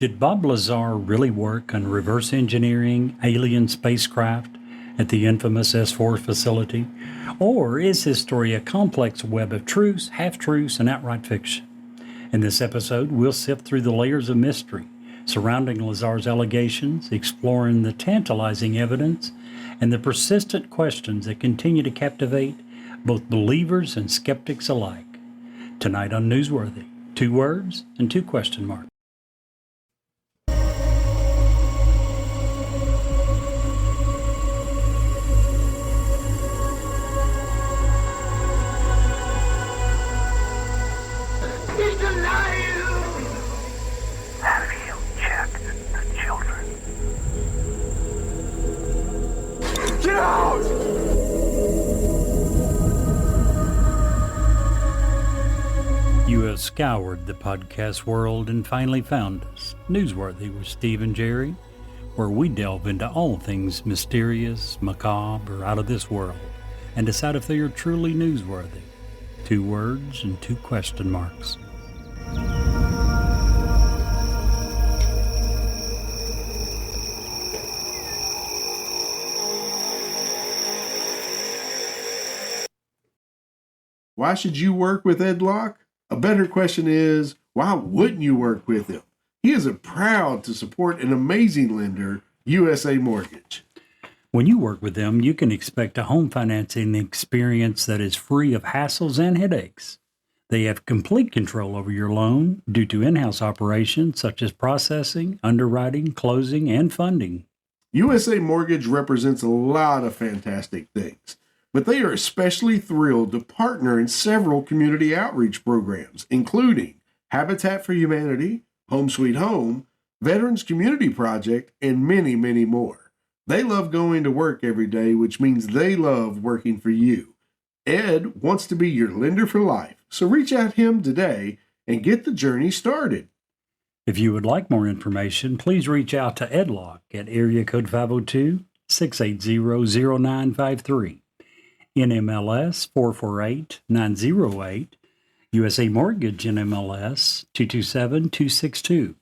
Did Bob Lazar really work on reverse engineering alien spacecraft at the infamous S4 facility? Or is his story a complex web of truths, half-truths, and outright fiction? In this episode, we'll sift through the layers of mystery surrounding Lazar's allegations, exploring the tantalizing evidence and the persistent questions that continue to captivate both believers and skeptics alike. Tonight on Newsworthy, 2 words and 2 question marks. You have scoured the podcast world and finally found us, Newsworthy with Steve and Jerry, where we delve into all things mysterious, macabre, or out of this world, and decide if they are truly newsworthy. 2 words and 2 question marks. Why should you work with Ed Locke? A better question is, why wouldn't you work with him? He is proud to support an amazing lender, USA Mortgage. When you work with them, you can expect a home financing experience that is free of hassles and headaches. They have complete control over your loan due to in-house operations such as processing, underwriting, closing, and funding. USA Mortgage represents a lot of fantastic things, but they are especially thrilled to partner in several community outreach programs, including Habitat for Humanity, Home Sweet Home, Veterans Community Project, and many, many more. They love going to work every day, which means they love working for you. Ed wants to be your lender for life, so reach out to him today and get the journey started. If you would like more information, please reach out to Ed Locke at area code 502-680-0953. NMLS 448908, USA Mortgage NMLS 227262.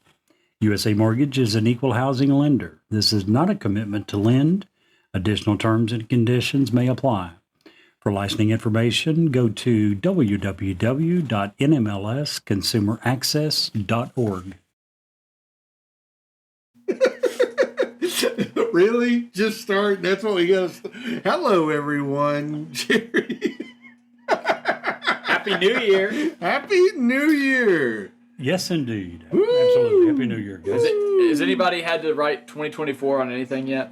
USA Mortgage is an equal housing lender. This is not a commitment to lend. Additional terms and conditions may apply. For licensing information, go to www.nmlsconsumeraccess.org. Really? Just start? That's what we got to... Hello, everyone. Jerry. Happy New Year. Happy New Year. Yes, indeed. Woo! Absolutely. Happy New Year, guys. Has anybody had to write 2024 on anything yet?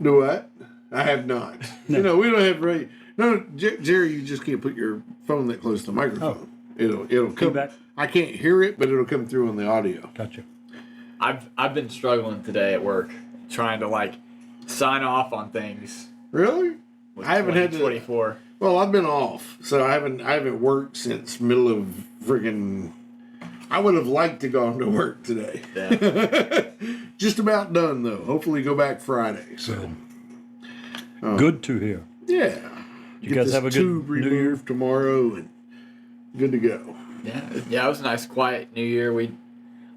Do what? I have not. No. We don't have... Right. No, Jerry, you just can't put your phone that close to the microphone. It'll come back. I can't hear it, but it'll come through on the audio. Gotcha. I've been struggling today at work, trying to sign off on things. Really? I haven't had to. 24. Well, I've been off, so I haven't worked since middle of friggin'. I would have liked to go to work today. Yeah. Just about done though. Hopefully, go back Friday. So Good to hear. yeah, You guys have a good New Year? tomorrow, and good to go. Yeah, it was a nice, quiet New Year. A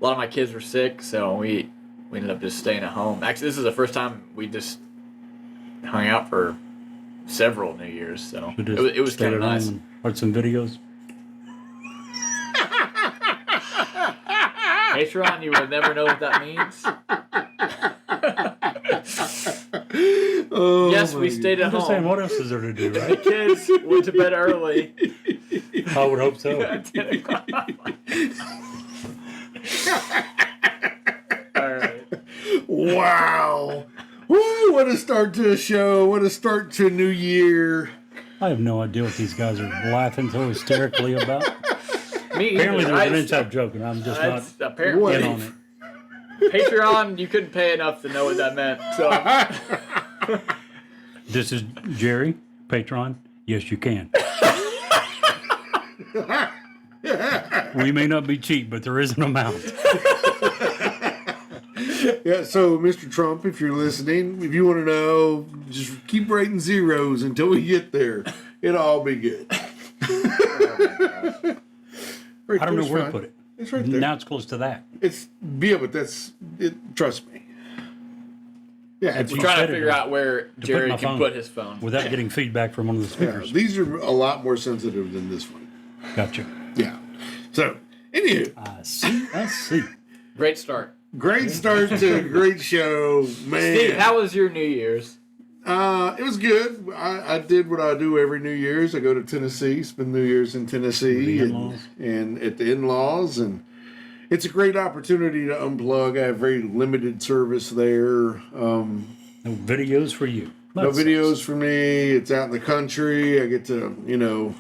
lot of my kids were sick, so we ended up just staying at home. Actually, this is the first time we just hung out for several New Years, so it was kind of nice. Watch some videos. Patreon, you will never know what that means. Yes, we stayed at I'm home. just saying, what else is there to do, The right? kids went to bed early. I would hope so. All right. Wow. Woo, what a start to a show. What a start to a new year. I have no idea what these guys are laughing so hysterically about. Me Apparently either. there's an inside joke, and I'm just not apparently in on it. Patreon, you couldn't pay enough to know what that meant. So This is Jerry, Patreon. Yes, you can. We may not be cheap, but there is an amount. Yeah, so Mr. Trump, if you're listening, if you want to know, just keep writing zeros until we get there. It'll all be good. I don't know where to put it. It's right there. Now it's close to that. It's yeah, but that's it. Trust me. Yeah, If We're you trying said to it, figure out where Jerry my can phone. put his phone. Without getting feedback from one of the yeah, speakers. these are a lot more sensitive than this one. Gotcha. Yeah. So, anywho, I see. I see. Great start. great start to a great show, man. Steve, how was your New Year's? It was good. I did what I do every New Year's. I go to Tennessee, spend New Year's in Tennessee, The in-laws. and at the in-laws, and it's a great opportunity to unplug. I have very limited service there. No videos for you. No That's videos for me. It's out in the country. I get to,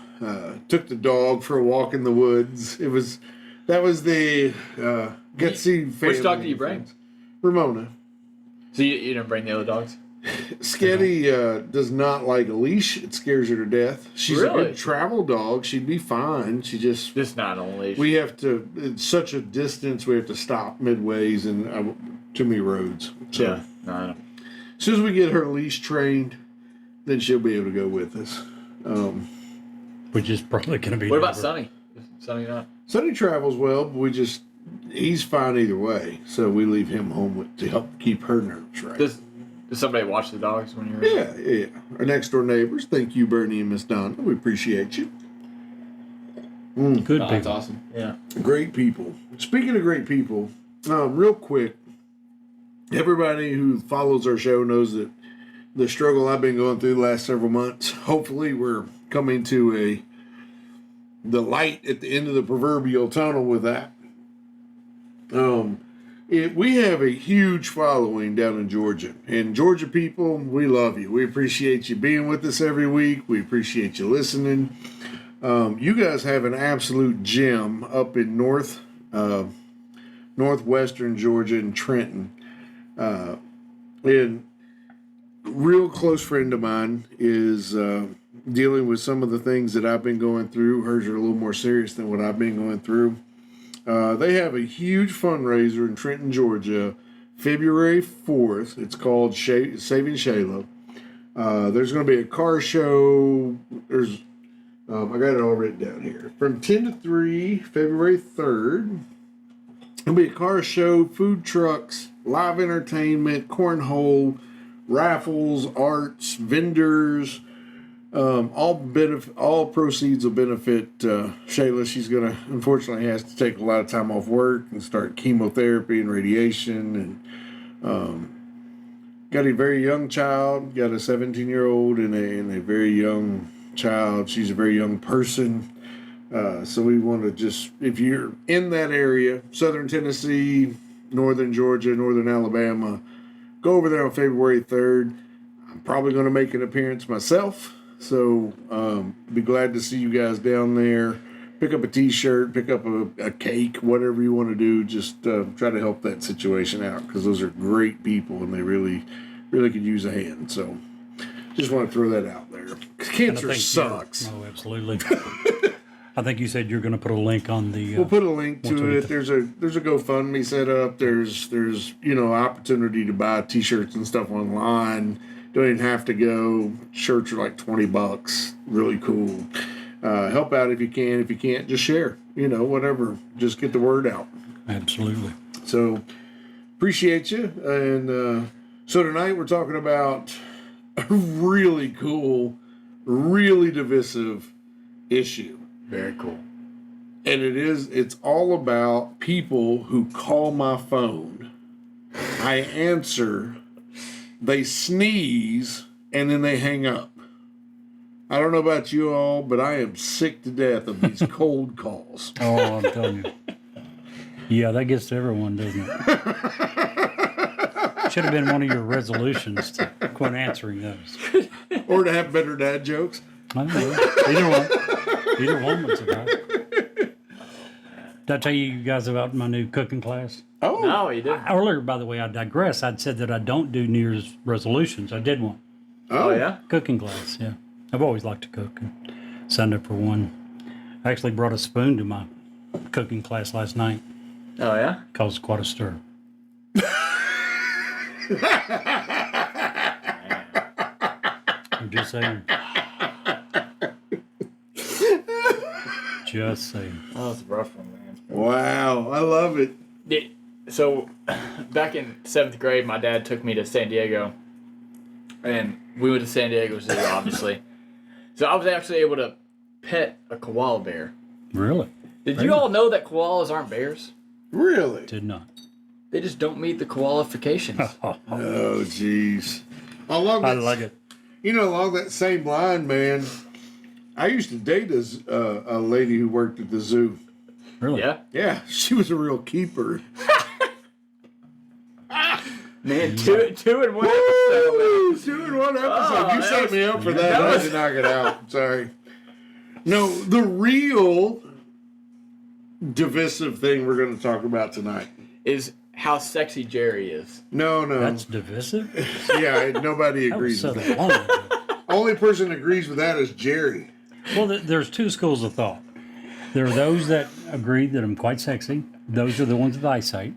took the dog for a walk in the woods. That was the get to see family. Which dog did you bring? Ramona. So you didn't bring the other dogs? Sketty does not like a leash. It scares her to death. She's a Really? good travel dog. She'd be fine. She just Just not on a leash. we have to. It's such a distance. We have to stop midways and too many roads. So Yeah. No, I don't. as soon as we get her leash trained, then she'll be able to go with us. which is probably going to be. What about never- Sonny? Is Sonny not? Sonny travels well, but he's fine either way. So we leave him home to help keep her nerves right. Does somebody watch the dogs when you're? Yeah. Our next door neighbors. Thank you, Bernie and Miss Donna. We appreciate you. Good Oh, that's people. awesome. Yeah. Great people. Speaking of great people, real quick, everybody who follows our show knows that the struggle I've been going through the last several months. Hopefully, we're coming to the light at the end of the proverbial tunnel with that. We have a huge following down in Georgia. And Georgia people, we love you. We appreciate you being with us every week. We appreciate you listening. You guys have an absolute gem up in northwestern Georgia in Trenton. And real close friend of mine is dealing with some of the things that I've been going through. Hers are a little more serious than what I've been going through. They have a huge fundraiser in Trenton, Georgia, February 4th. It's called Saving Shayla. There's going to be a car show. I got it all written down here. From 10 to 3, February 3rd. There'll be a car show, food trucks, live entertainment, cornhole, raffles, arts, vendors. All proceeds will benefit Shayla. She's unfortunately has to take a lot of time off work and start chemotherapy and radiation. And got a very young child. Got a 17-year-old and a very young child. She's a very young person. So we want to just, if you're in that area, southern Tennessee, northern Georgia, northern Alabama, go over there on February 3rd. I'm probably going to make an appearance myself. So be glad to see you guys down there. Pick up a t-shirt, pick up a cake, whatever you want to do. Just try to help that situation out because those are great people and they really, really could use a hand. So just want to throw that out there. 'Cause cancer sucks. Oh, absolutely. I think you said you're going to put a link on the. We'll put a link once to we it. get There's a GoFundMe set up. There's opportunity to buy t-shirts and stuff online. Don't even have to go. Shirts are like $20. Really cool. Help out if you can. If you can't, just share. Whatever. Just get the word out. Absolutely. So appreciate you. And so tonight we're talking about a really cool, really divisive issue. Very cool. And it's all about people who call my phone. I answer, they sneeze, and then they hang up. I don't know about you all, but I am sick to death of these cold calls. Oh, I'm telling you. Yeah, that gets to everyone, doesn't it? Should have been one of your resolutions to quit answering those. Or to have better dad jokes. I don't know. Either one would suffice. Did I tell you guys about my new cooking class? Oh, No, you didn't. Earlier, by the way, I digress. I'd said that I don't do New Year's resolutions. I did one. Oh yeah. Cooking class, yeah. I've always liked to cook and signed up for one. I actually brought a spoon to my cooking class last night. Oh yeah. Caused quite a stir. I'm just saying. Just saying. That was a rough one, man. Wow, I love it. So, back in 7th grade, my dad took me to San Diego. And we went to San Diego Zoo, obviously. So I was actually able to pet a koala bear. Really? Did you all know that koalas aren't bears? Really? Did not. They just don't meet the qualifications. Oh, jeez. I like it. You know, along that same line, man, I used to date a lady who worked at the zoo. Really? Yeah? Yeah, she was a real keeper. Man, two in one Woo! episode. 2 in 1 episode. Oh, You set me up for that. that I was- had to knock it out. Sorry. No, the real divisive thing we're going to talk about tonight. Is how sexy Jerry is. No. That's divisive? Yeah, nobody That was agrees with so that. long. Only person that agrees with that is Jerry. Well, there's two schools of thought. There are those that agree that I'm quite sexy. Those are the ones with eyesight.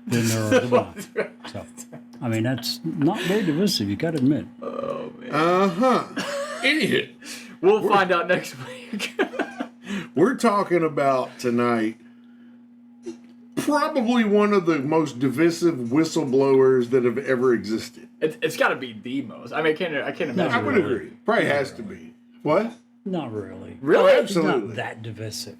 Then there are the blind. So, I mean, that's not very divisive, you got to admit. Oh, man. Anywho, We'll find out next week. we're talking about tonight probably one of the most divisive whistleblowers that have ever existed. It's got to be the most. I mean, I can't imagine. I would agree. Probably has to be. What? Not really. Really? Oh, It's not absolutely. that divisive.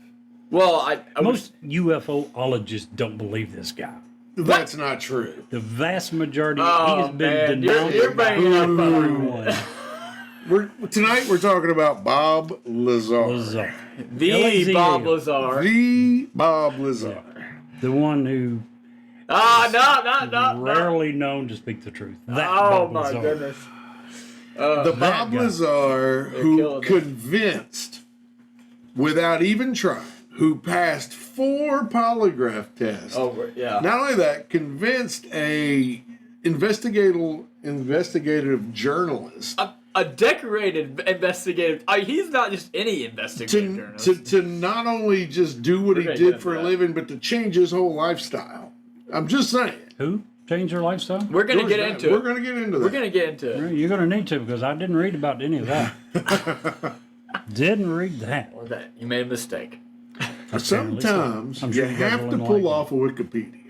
Well, I Most UFOologists don't believe this guy. That's not true. The vast majority, Oh, he has been man. denounced You're by bringing up everyone. Tonight we're talking about Bob Lazar. Lazar. the L-A-Z-A-R. Bob Lazar. The Bob Lazar. The one who No. rarely known to speak the truth. That Oh Bob my Lazar. goodness. The Bob guy. Lazar killing who us. convinced, without even trying, who passed 4 polygraph tests. Oh yeah. Not only that, convinced a investigative journalist A decorated investigative. He's not just any investigative journalist. to not only just do what We're he gonna did get for a into that. living, but to change his whole lifestyle. I'm just saying. Who changed their lifestyle? We're gonna George, get man, into We're it. going to get into that. We're gonna get into it. You're going to need to because I didn't read about any of that. Didn't read that. Well, that you made a mistake. Sometimes I'm sure you you guys have will to enlighten pull me. off a Wikipedia.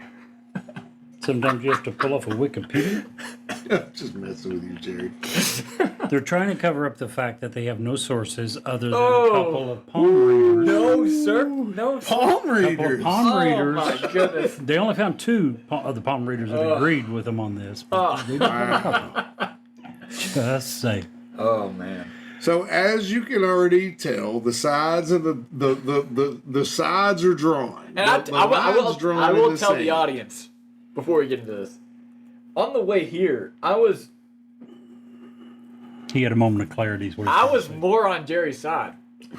Sometimes you have to pull off a Wikipedia. Just messing with you, Jerry. They're trying to cover up the fact that they have no sources other than Oh. a couple of palm readers. No, sir. No. Palm Couple readers. of palm Oh readers. my goodness. They only found 2 of the palm readers that agreed with them on this. But they didn't have a couple. Just say. Oh man. So as you can already tell, the sides of the sides are drawn. And The I lines will drawn in the tell the sand. audience before we get into this. On the way here, I was He had a moment of clarity. is what he I said. was more on Jerry's side,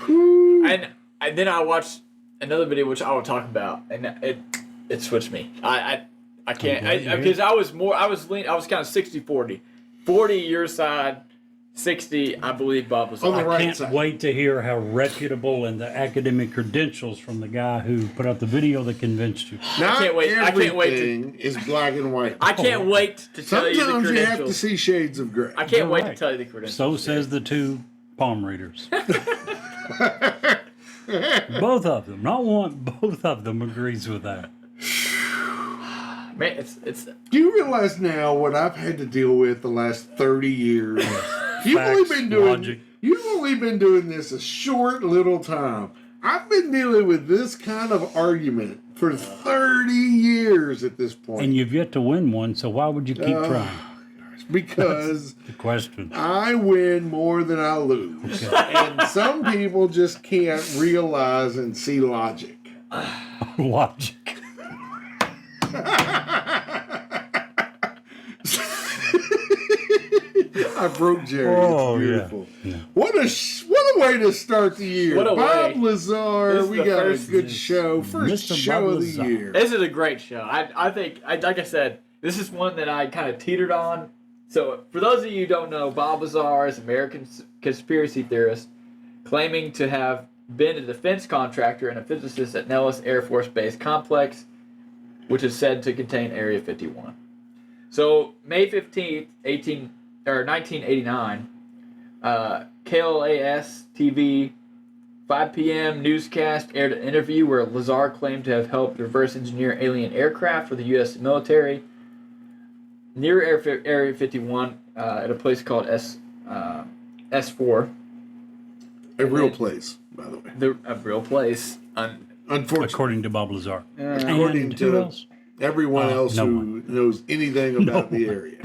and then I watched another video which I will talk about, and it switched me. I can't Okay, because I was kind of 60-40. 40 your side, 60 I believe Bob was On the on. right Can't side. wait to hear how reputable and the academic credentials from the guy who put out the video that convinced you. Not can't wait- I can't wait to- everything is black and white. I can't wait to tell you the Sometimes you have to credentials. see shades of gray. I can't You're wait right. to tell you the credentials. So says the 2 palm readers. Both of them, not one, both of them agrees with that. Man, it's Do you realize now what I've had to deal with the last 30 years? You've only Facts, been doing logic. You've only been doing this a short little time. I've been dealing with this kind of argument for 30 years at this point. And you've yet to win one, so why would you keep trying? Because The question. I win more than I lose. And some people just can't realize and see logic. Logic. I broke Jerry. Oh, It's yeah. beautiful. What a way to start the year. What a Bob way. Lazar, This is we the got first- a good show. First Mr. show Bob of the Lazar. year. This is a great show. I think, like I said, this is one that I kind of teetered on. So, for those of you who don't know, Bob Lazar is an American conspiracy theorist claiming to have been a defense contractor and a physicist at Nellis Air Force Base Complex, which is said to contain Area 51. So, May 15th, 1989, KLAS TV 5 p.m. newscast aired an interview where Lazar claimed to have helped reverse engineer alien aircraft for the U.S. military near Area 51 at a place called S4. A real place, by the way. A real place. Unfortunately. According to Bob Lazar. According And to who else? everyone else no who one. knows anything about the area.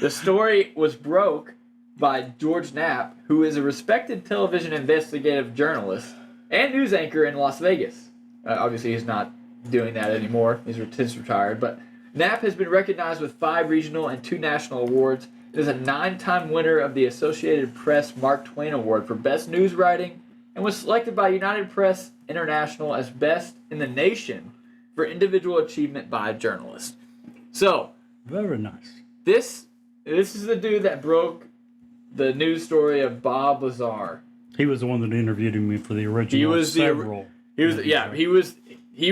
The story was broke by George Knapp, who is a respected television investigative journalist and news anchor in Las Vegas. Obviously, he's not doing that anymore. He's retired. But Knapp has been recognized with 5 regional and 2 national awards. He is a 9-time winner of the Associated Press Mark Twain Award for Best News Writing and was selected by United Press International as Best in the Nation for individual achievement by a journalist. So, Very nice. this is the dude that broke the news story of Bob Lazar. He was the one that interviewed me for the original. He was several. He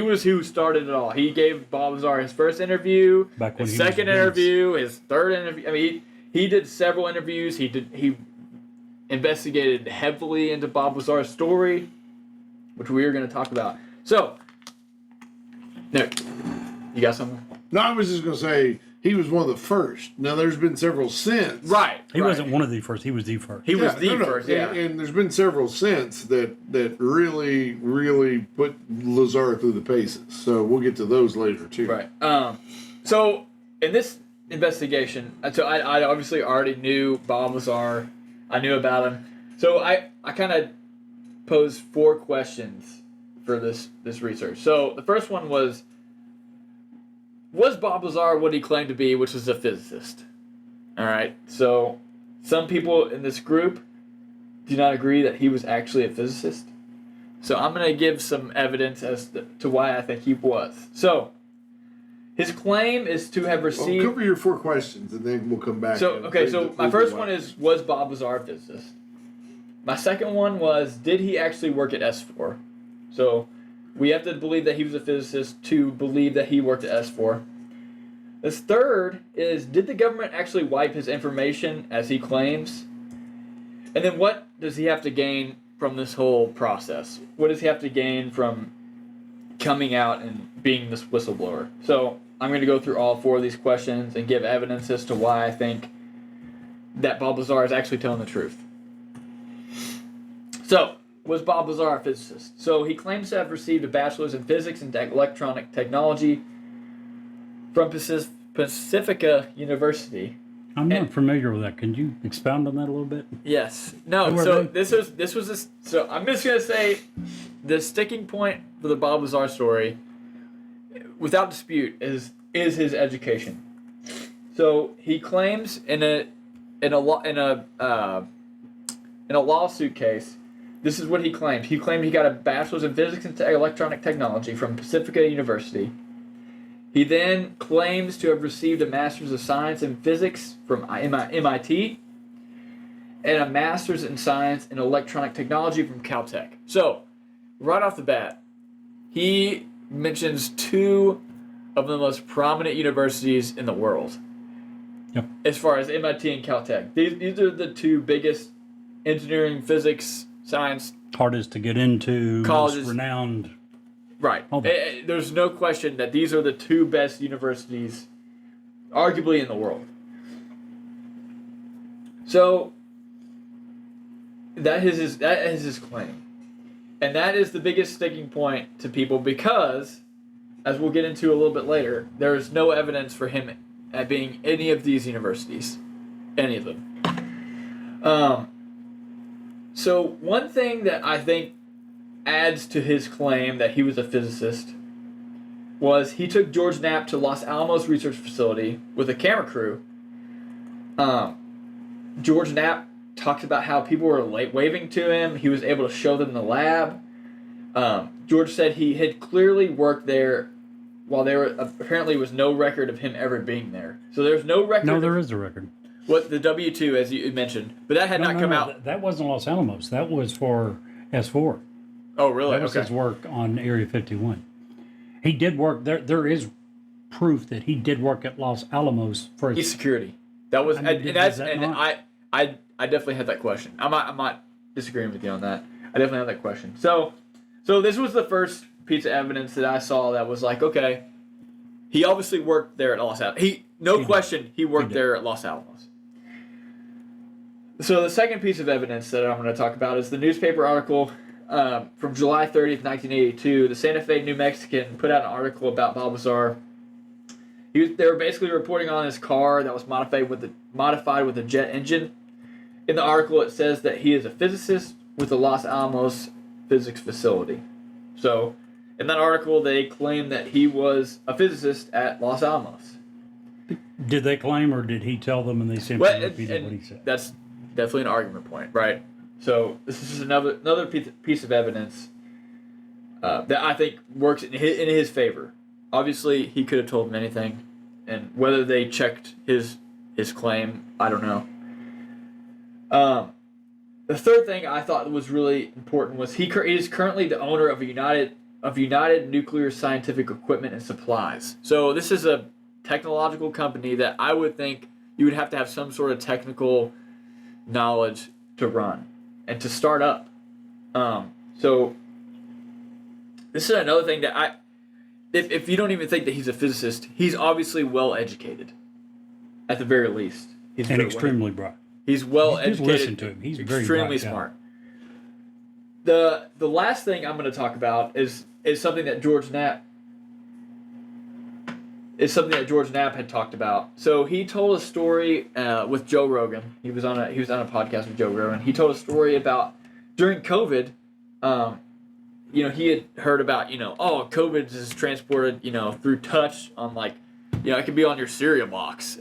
was who started it all. He gave Bob Lazar his first interview, Back when his he was second Vince. interview, his third interview. I mean, he did several interviews. He investigated heavily into Bob Lazar's story, which we are going to talk about. So, Nick, you got something? No, I was just going to say he was one of the first. Now, there's been several since. Right. He wasn't one of the first. He was the first. He was the first, yeah. And there's been several since that really, really put Lazar through the paces. So we'll get to those later, too. Right. So, in this investigation, so I obviously already knew Bob Lazar. I knew about him. So I kind of posed 4 questions for this research. So the first one was Bob Lazar what he claimed to be, which was a physicist? All right. So some people in this group do not agree that he was actually a physicist. So I'm going to give some evidence as to why I think he was. So his claim is to have received... Well, cover your 4 questions, and then we'll come back. So my first one is, was Bob Lazar a physicist? My second one was, did he actually work at S4? So we have to believe that he was a physicist to believe that he worked at S4. This third is, did the government actually wipe his information as he claims? And then what does he have to gain from this whole process? What does he have to gain from coming out and being this whistleblower? So I'm going to go through all 4 of these questions and give evidence as to why I think that Bob Lazar is actually telling the truth. So, was Bob Lazar a physicist? So he claims to have received a bachelor's in physics and electronic technology from Pacifica University. I'm not familiar with that. Can you expound on that a little bit? Yes. No. Who are So they? this was a, so I'm just gonna say the sticking point for the Bob Lazar story, without dispute, is his education. So he claims in a lawsuit case, this is what he claimed. He claimed he got a bachelor's in physics and electronic technology from Pacifica University. He then claims to have received a master's of science in physics from MIT and a master's in science in electronic technology from Caltech. So, right off the bat, he mentions 2 of the most prominent universities in the world. Yep. As far as MIT and Caltech. These are the 2 biggest engineering, physics, science Hardest to get into, colleges. most renowned. Right. All that. There's no question that these are the 2 best universities, arguably, in the world. So, that is his claim. And that is the biggest sticking point to people because, as we'll get into a little bit later, there is no evidence for him at being any of these universities. Any of them. So, one thing that I think adds to his claim that he was a physicist was he took George Knapp to Los Alamos Research Facility with a camera crew. George Knapp talks about how people were waving to him. He was able to show them the lab. George said he had clearly worked there while there apparently was no record of him ever being there. So there's no record. No, there is a record. What, the W-2, as you mentioned. But that had not come out. That wasn't Los Alamos. That was for S4. Oh, really? That was his work on Area 51. He did work there. There is proof that he did work at Los Alamos for He's security. That was, I mean, and that's, is that and not? I definitely had that question. I'm not disagreeing with you on that. I definitely have that question. So this was the first piece of evidence that I saw that was like, okay, he obviously worked there at Los Alamos. He worked there at Los Alamos. So the second piece of evidence that I'm going to talk about is the newspaper article from July 30th, 1982. The Santa Fe New Mexican put out an article about Bob Lazar. They were basically reporting on his car that was modified with a jet engine. In the article, it says that he is a physicist with the Los Alamos Physics Facility. So, in that article, they claim that he was a physicist at Los Alamos. Did they claim, or did he tell them and they simply repeated what he said? That's definitely an argument point, right? So, this is just another piece of evidence that I think works in his favor. Obviously, he could have told them anything, and whether they checked his claim, I don't know. The third thing I thought was really important was he is currently the owner of United Nuclear Scientific Equipment and Supplies. So this is a technological company that I would think you would have to have some sort of technical knowledge to run and to start up. So this is another thing that if you don't even think that he's a physicist, he's obviously well educated, at the very least. He's extremely bright. He's well educated. Just listen to him. He's extremely smart. The last thing I'm going to talk about is something that George Knapp had talked about. So he told a story with Joe Rogan. He was on a podcast with Joe Rogan. He told a story about during COVID. He had heard about COVID is transported through touch on it could be on your cereal box.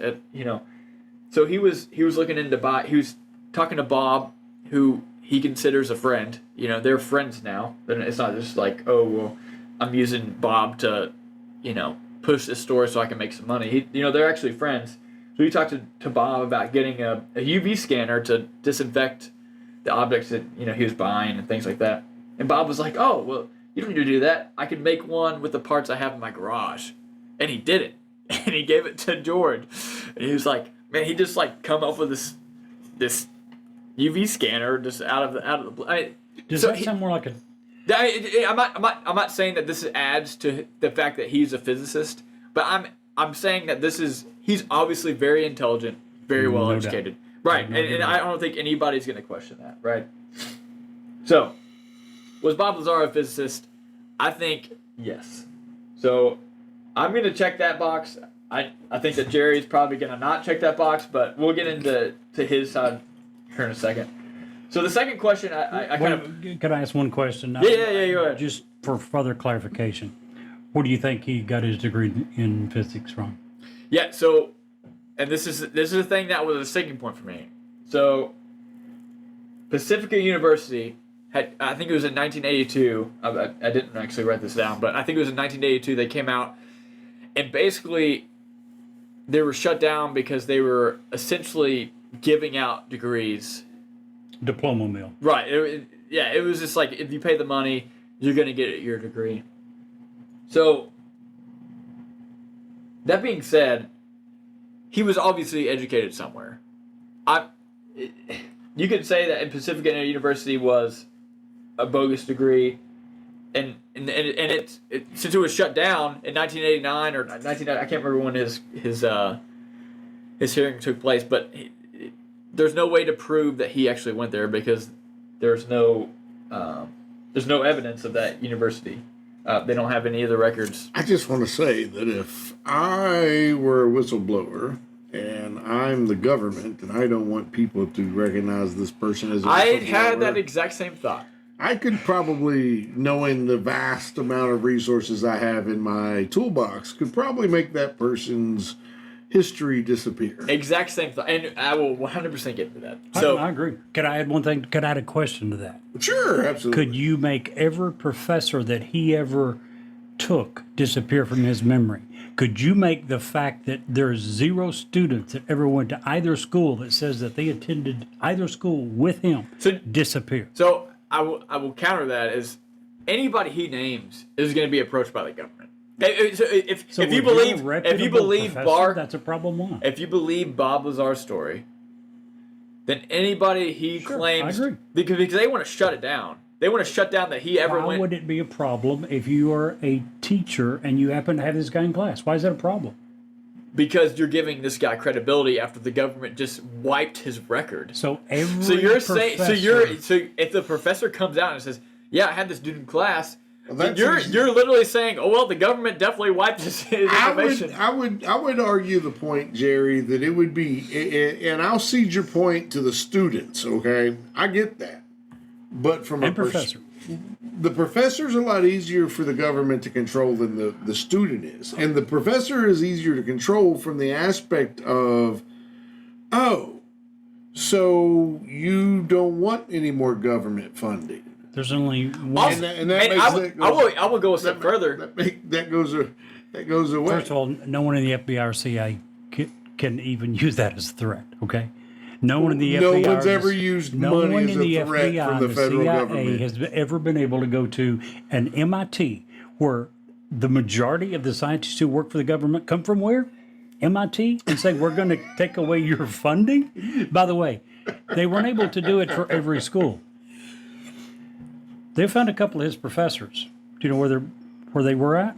So he was looking into he was talking to Bob, who he considers a friend. They're friends now. It's not just like, oh well, I'm using Bob to push this story so I can make some money. They're actually friends. So he talked to Bob about getting a UV scanner to disinfect the objects that he was buying and things like that. And Bob was like, oh well, you don't need to do that. I can make one with the parts I have in my garage. And he did it. And he gave it to George. And he was like, man, he just come up with this UV scanner just out of the. Does that sound more like a? I'm not saying that this adds to the fact that he's a physicist, but I'm saying that he's obviously very intelligent, very well educated, right? And I don't think anybody's going to question that, right? So, was Bob Lazar a physicist? I think yes. So, I'm going to check that box. I think that Jerry's probably going to not check that box, but we'll get into his side here in a second. So the second question, Can I ask one question? Yeah, go ahead. Just for further clarification, where do you think he got his degree in physics from? Yeah, so, and this is the thing that was a sticking point for me. So, Pacifica University had, I think it was in 1982, I didn't actually write this down, but I think it was in 1982 they came out, and basically they were shut down because they were essentially giving out degrees. Diploma mill. Right. It was just like, if you pay the money, you're going to get your degree. So, that being said, he was obviously educated somewhere. You could say that in Pacifica University was a bogus degree, and since it was shut down in 1989 or 1990, I can't remember when his hearing took place, but there's no way to prove that he actually went there because there's no evidence of that university. They don't have any of the records. I just want to say that if I were a whistleblower and I'm the government and I don't want people to recognize this person as a whistleblower, I had that exact same thought. I could probably, knowing the vast amount of resources I have in my toolbox, could probably make that person's history disappear. Exact same thought. And I will 100% get to that. So I agree. Could I add one thing? Could I add a question to that? Sure, absolutely. Could you make every professor that he ever took disappear from his memory? Could you make the fact that there's 0 students that ever went to either school that says that they attended either school with him disappear? So I will counter that as anybody he names is going to be approached by the government. If you believe Bart, that's a problem one. If you believe Bob Lazar's story, then anybody he claims, I agree. because they want to shut it down. they want to shut down that he ever Why went. would it be a problem if you are a teacher and you happen to have this guy in class? Why is that a problem? Because you're giving this guy credibility after the government just wiped his record. So every So you're saying, professor- so if the professor comes out and says, "Yeah, I had this dude in class," Well, then that's you're literally saying, "Oh well, the government definitely wiped his information." I would argue the point, Jerry, that it would be, and I'll cede your point to the students. Okay, I get that, but from and a professor. the professor's a lot easier for the government to control than the student is. And the professor is easier to control from the aspect of, oh, so you don't want any more government funding. There's only one. Also, And that and makes I will go a step further. That goes away. First of all, no one in the FBI or CIA can even use that as a threat. Okay, no one in the No FBI. one's ever used no money one as in the a threat FBI, from the federal CIA government. has ever been able to go to an MIT where the majority of the scientists who work for the government come from where? MIT, and say we're going to take away your funding. By the way, they weren't able to do it for every school. They found a couple of his professors. Do you know where they were at?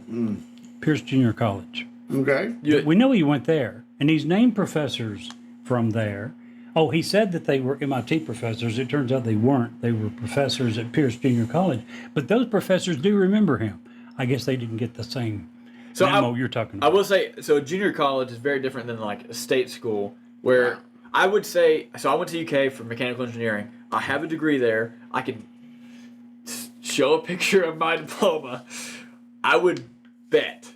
Pierce Junior College. Okay. We know he went there, and he's named professors from there. Oh, he said that they were MIT professors. It turns out they weren't. They were professors at Pierce Junior College. But those professors do remember him. I guess they didn't get the same memo you're talking I about. will say, so junior college is very different than like a state school, where I would say, so I went to UK for mechanical engineering. I have a degree there. I can show a picture of my diploma. I would bet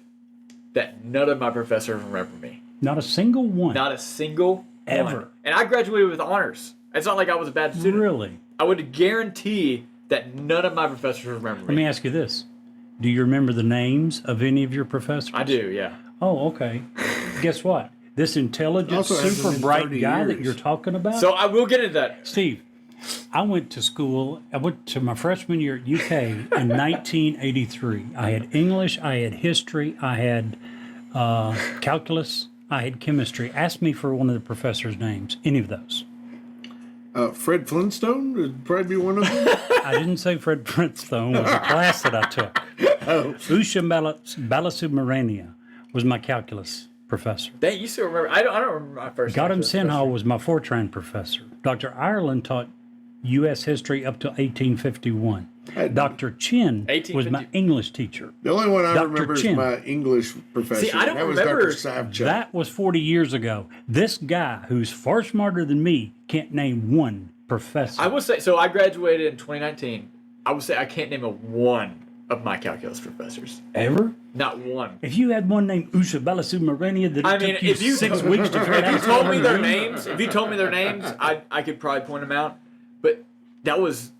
that none of my professors remember me. Not a single one. Not a single Ever. one. And I graduated with honors. It's not like I was a bad student. Really? I would guarantee that none of my professors remember Let me. me ask you this. Do you remember the names of any of your professors? I do, yeah. Oh, okay. Guess what? This intelligent, Also hasn't super been bright 30 guy that years. you're talking about? So I will get into that. Steve, I went to school. I went to my freshman year at UK in 1983. I had English, I had history, I had calculus, I had chemistry. Ask me for one of the professors' names, any of those. Fred Flintstone would probably be one of them. I didn't say Fred Flintstone was a class that I took. Usha Balasubramania was my calculus professor. Dang, you still remember? I don't remember my first. Gautam calculus Sinha professor. was my Fortran professor. Dr. Ireland taught U.S. history up to 1851. Dr. Chin was my 1850. English teacher. The only one I Dr. remember Chin. is my English professor. See, I don't that was remember- Dr. Savchuk. That was 40 years ago. This guy, who's far smarter than me, can't name one professor. I will say, so I graduated in 2019. I would say I can't name a one of my calculus professors. Ever? Not one. If you had one named Usha Balasubramania that it I mean, took you if you 6 weeks to figure if you out told me how their to name, names, I could probably point them out. But that was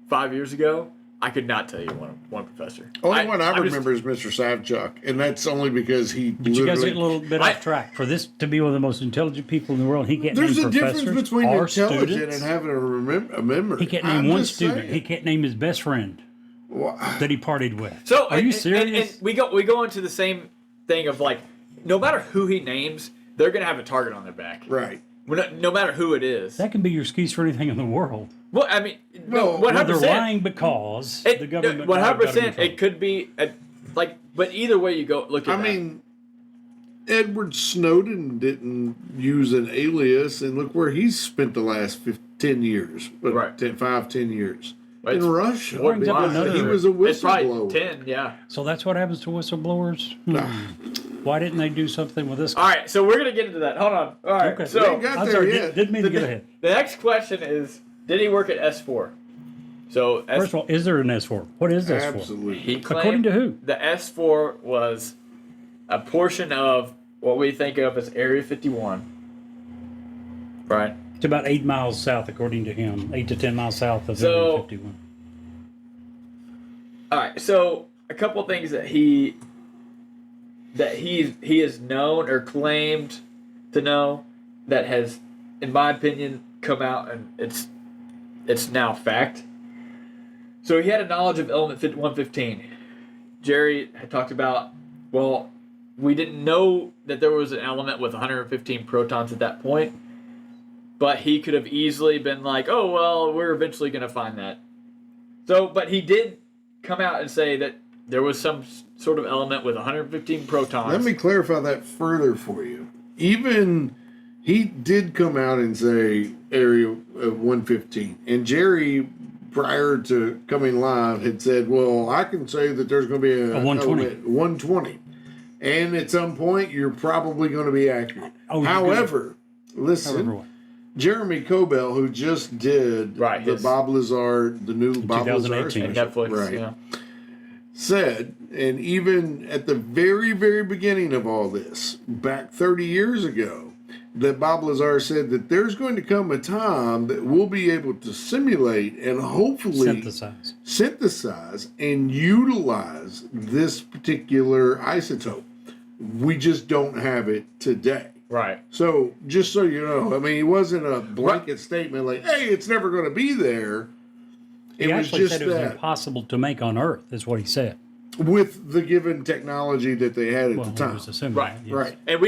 5 years ago. I could not tell you one professor. Only one I just- remember is Mr. Savchuk, and that's only because he Did you guys literally- get a little bit off track? For this to be one of the most intelligent people in the world, he can't There's name a difference professors between or intelligent students. and having a memory. He can't I'm name one just student. saying. He can't name his best friend Well, that he partied with. So are you and serious? we go into the same thing of like, no matter who he names, they're gonna have a target on their back. right. No matter who it is. That can be your excuse for anything in the world. Well, I mean, Well, one They're hundred lying because the government. 100%. It could be but either way you go, look at I that. mean, Edward Snowden didn't use an alias, and look where he's spent the last 10 years. What, Right. 10 years. Right. In Russia. What brings up another- He was a It's probably whistleblower. 10, yeah. So that's what happens to whistleblowers. Why didn't they do something with this? All right, so we're gonna get into that. Hold on. All right, Okay. We so ain't got I'm there sorry, yet. didn't mean to get ahead. the next question is, did he work at S4? So First of all, is there an S4? What is S4? Absolutely. he claimed According to who? the S4 was a portion of what we think of as Area 51, right? It's about 8 miles south, according to him. 8 to 10 miles south of So- Area 51. All right, so a couple of things that he has known or claimed to know that has, in my opinion, come out and it's now fact. So he had a knowledge of element 115. Jerry had talked about, well, we didn't know that there was an element with 115 protons at that point, but he could have easily been like, oh, well, we're eventually going to find that. So, but he did come out and say that there was some sort of element with 115 protons. Let me clarify that further for you. Even he did come out and say area 115. And Jerry, prior to coming live, had said, well, I can say that there's going to be a 120. 120. And at some point, you're probably going to be accurate. Oh, However, listen, However what? Jeremy Cobell, who just did the Bob Lazar, the new Bob Lazar 2018. special, Netflix, yeah. said, and even at the very, very beginning of all this, back 30 years ago, that Bob Lazar said that there's going to come a time that we'll be able to simulate and hopefully synthesize and utilize this particular isotope. We just don't have it today. Right. So, just so you know, I mean, it wasn't a blanket statement like, hey, it's never going to be there. He actually said it was impossible to make on Earth, is what he said. With the given technology that they had at the time. Right. Yes. Right. And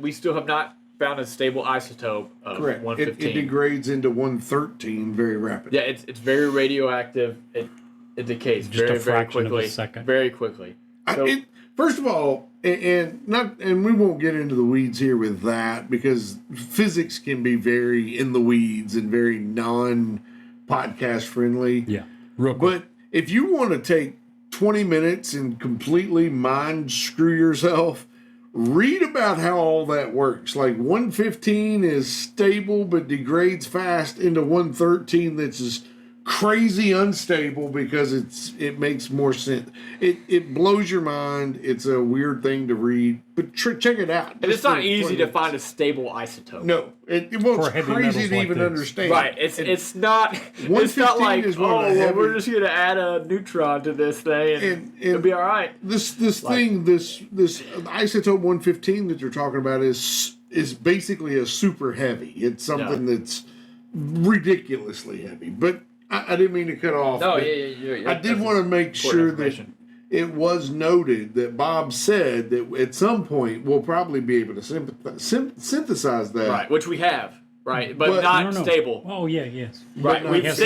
we still have not found a stable isotope of Correct. 115. It degrades into 113 very rapidly. Yeah, it's very radioactive. It decays Just very, a very fraction quickly. of a second. Very quickly. So, First of all, and we won't get into the weeds here with that because physics can be very in the weeds and very non-podcast friendly. Yeah, real quick. But if you want to take 20 minutes and completely mind screw yourself, read about how all that works. Like 115 is stable but degrades fast into 113 that's just crazy unstable because it makes more sense. It blows your mind. It's a weird thing to read, but check it out. and it's not easy to find a stable isotope. No, it's heavy crazy metals to like even this. understand. Right. It's not. It's 115 not like is one of the heavy- we're just gonna add a neutron to this thing and it'll be all right. This isotope 115 that you're talking about is basically a super heavy. It's something that's ridiculously heavy. But I didn't mean to cut off. No, but yeah. I did want to make sure that it was noted that Bob said that at some point we'll probably be able to synthesize that. Right, which we have. Right, but not No. stable. Oh, yeah, yes. Right, we have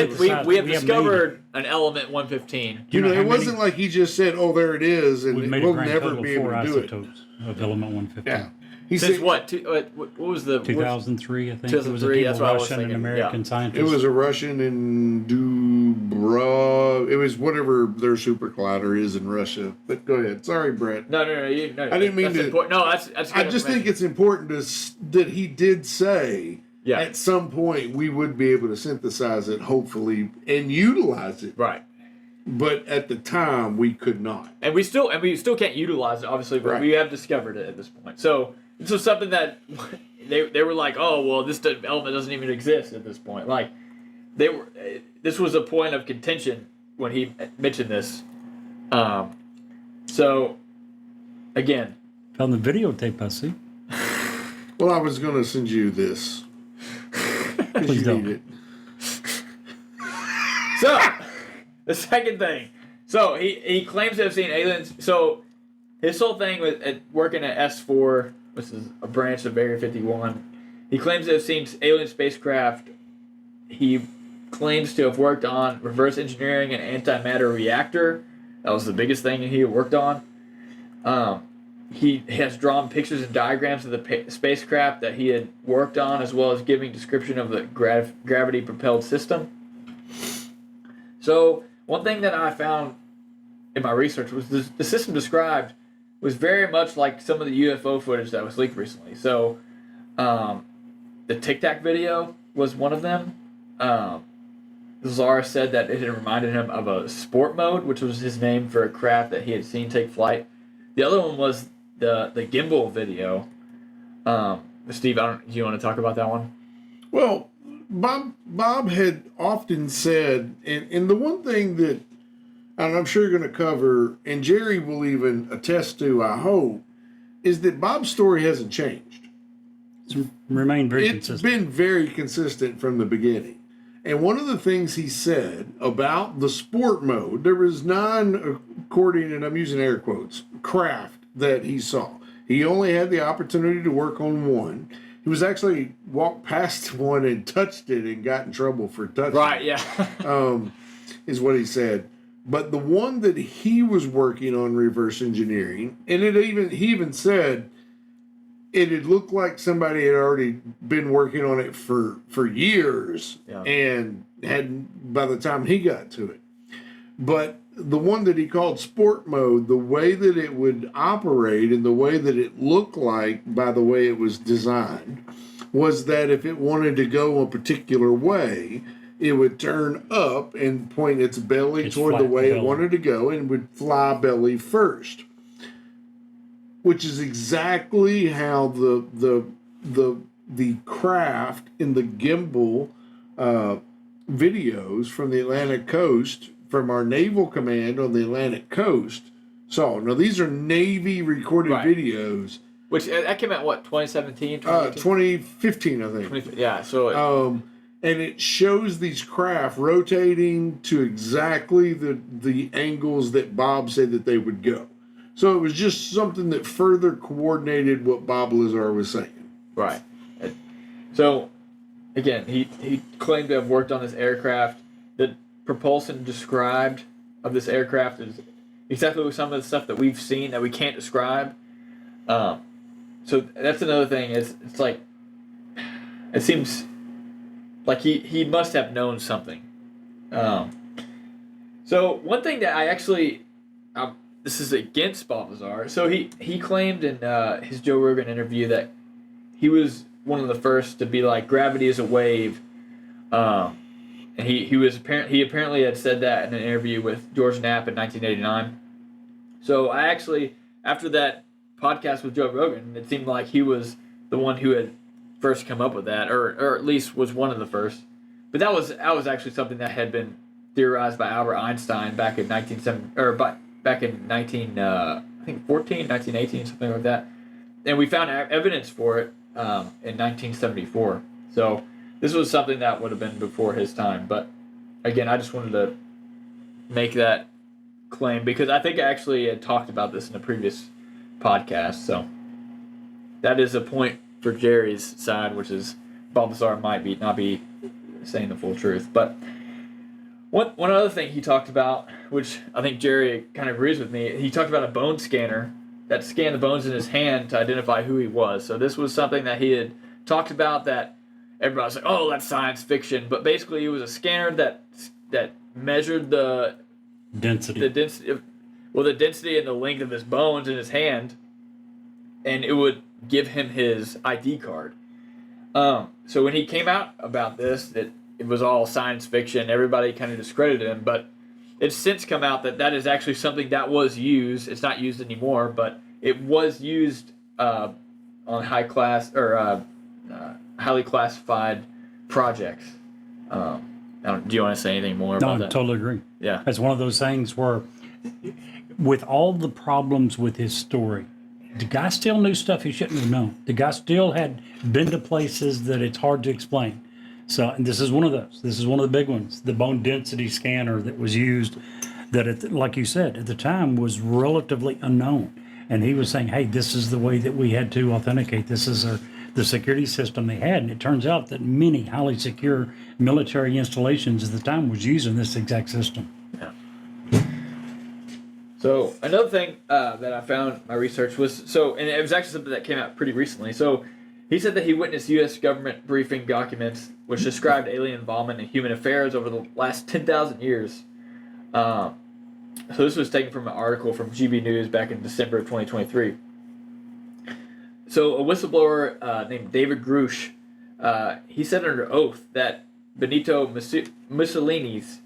made discovered an element 115. You know, how it wasn't like he just said, "Oh, there it is," and We've made we'll a grand never total be of able 4 to do it. isotopes of element 115. Yeah, he Since said what? What was the 2003, I think. It was a 2003, that's team what I of was Russian and thinking, American yeah. scientists. it was a Russian in Dubra. It was whatever their super collider is in Russia. But go ahead. Sorry, Brett. No. I didn't mean that's to. Important. No, that's. I just think it's important that he did say Yeah. at some point we would be able to synthesize it, hopefully, and utilize it. right. But at the time, we could not. And we still can't utilize it, obviously, but Right. we have discovered it at this point. So this was something that they were like, oh well, this element doesn't even exist at this point. Like this was a point of contention when he mentioned this. So again, on the videotape, I see. Well, I was going to send you this. Please you don't. need it. so the second thing, so he claims to have seen aliens. So his whole thing with working at S4, which is a branch of Area 51, he claims to have seen alien spacecraft. He claims to have worked on reverse engineering an antimatter reactor. That was the biggest thing he had worked on. He has drawn pictures and diagrams of the spacecraft that he had worked on, as well as giving description of the gravity-propelled system. So one thing that I found in my research was the system described was very much like some of the UFO footage that was leaked recently. So the Tic Tac video was one of them. Lazar said that it had reminded him of a sport mode, which was his name for a craft that he had seen take flight. The other one was the gimbal video. Steve, do you want to talk about that one? Well, Bob had often said, and the one thing that, and I'm sure you're going to cover, and Jerry will even attest to, I hope, is that Bob's story hasn't changed. It's remained very It's consistent. been very consistent from the beginning. And one of the things he said about the sport mode, there was 9, according, and I'm using air quotes, craft that he saw. He only had the opportunity to work on one. He was actually walked past one and touched it and got in trouble for touching Right, it. yeah. is what he said. But the one that he was working on reverse engineering, and he even said it had looked like somebody had already been working on it for years, and had by the time he got to it. But the one that he called sport mode, the way that it would operate and the way that it looked like by the way it was designed, was that if it wanted to go a particular way, it would turn up and point its belly toward the way it wanted to go and would fly belly first. Which is exactly how the craft in the gimbal videos from the Atlantic coast, from our naval command on the Atlantic coast, saw. Now, these are Navy recorded videos. Which, that came out, what, 2017? 2015, I think. Yeah, so... and it shows these craft rotating to exactly the angles that Bob said that they would go. So it was just something that further coordinated what Bob Lazar was saying. Right. So, again, he claimed to have worked on this aircraft. The propulsion described of this aircraft is exactly some of the stuff that we've seen that we can't describe. So that's another thing. It's like, it seems like he must have known something. So one thing that I actually... this is against Bob Lazar. So he claimed in his Joe Rogan interview that he was one of the first to be like, gravity is a wave. And he apparently had said that in an interview with George Knapp in 1989. So I actually, after that podcast with Joe Rogan, it seemed like he was the one who had first come up with that, or at least was one of the first. But that was actually something that had been theorized by Albert Einstein back in 1918, something like that. And we found evidence for it in 1974. So this was something that would have been before his time. But again, I just wanted to make that claim because I think I actually had talked about this in a previous podcast. So that is a point for Jerry's side, which is Bob Lazar might not be saying the full truth. But one other thing he talked about, which I think Jerry kind of agrees with me, he talked about a bone scanner that scanned the bones in his hand to identify who he was. So this was something that he had talked about that everybody was like, oh, that's science fiction. But basically it was a scanner that measured the density and the length of his bones in his hand, and it would give him his ID card. So when he came out about this, that it was all science fiction, everybody kind of discredited him, but it's since come out that is actually something that was used. It's not used anymore, but it was used on highly classified projects. Do you want to say anything more about that? No, I totally agree. Yeah. It's one of those things where, with all the problems with his story, the guy still knew stuff he shouldn't have known. The guy still had been to places that it's hard to explain. So, and this is one of those. This is one of the big ones. The bone density scanner that was used, that, like you said, at the time was relatively unknown. And he was saying, hey, this is the way that we had to authenticate. This is the security system they had. And it turns out that many highly secure military installations at the time was using this exact system. Yeah. So another thing that I found in my research was, and it was actually something that came out pretty recently. So he said that he witnessed U.S. government briefing documents which described alien involvement in human affairs over the last 10,000 years. So this was taken from an article from GB News back in December of 2023. So a whistleblower named David Grush, he said under oath that Benito Mussolini's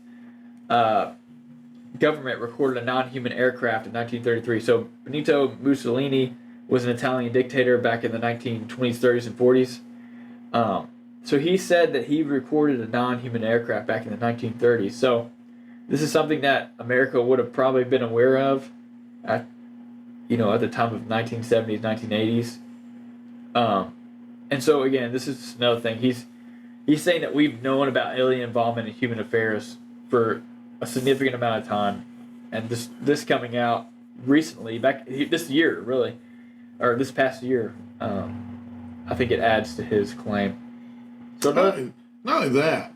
government recorded a non-human aircraft in 1933. So Benito Mussolini was an Italian dictator back in the 1920s, 30s, and 40s. So he said that he recorded a non-human aircraft back in the 1930s. So this is something that America would have probably been aware of at the time of 1970s, 1980s. And so again, this is another thing. He's saying that we've known about alien involvement in human affairs for a significant amount of time, and this coming out recently, this year, really, or this past year, I think it adds to his claim. So not only that,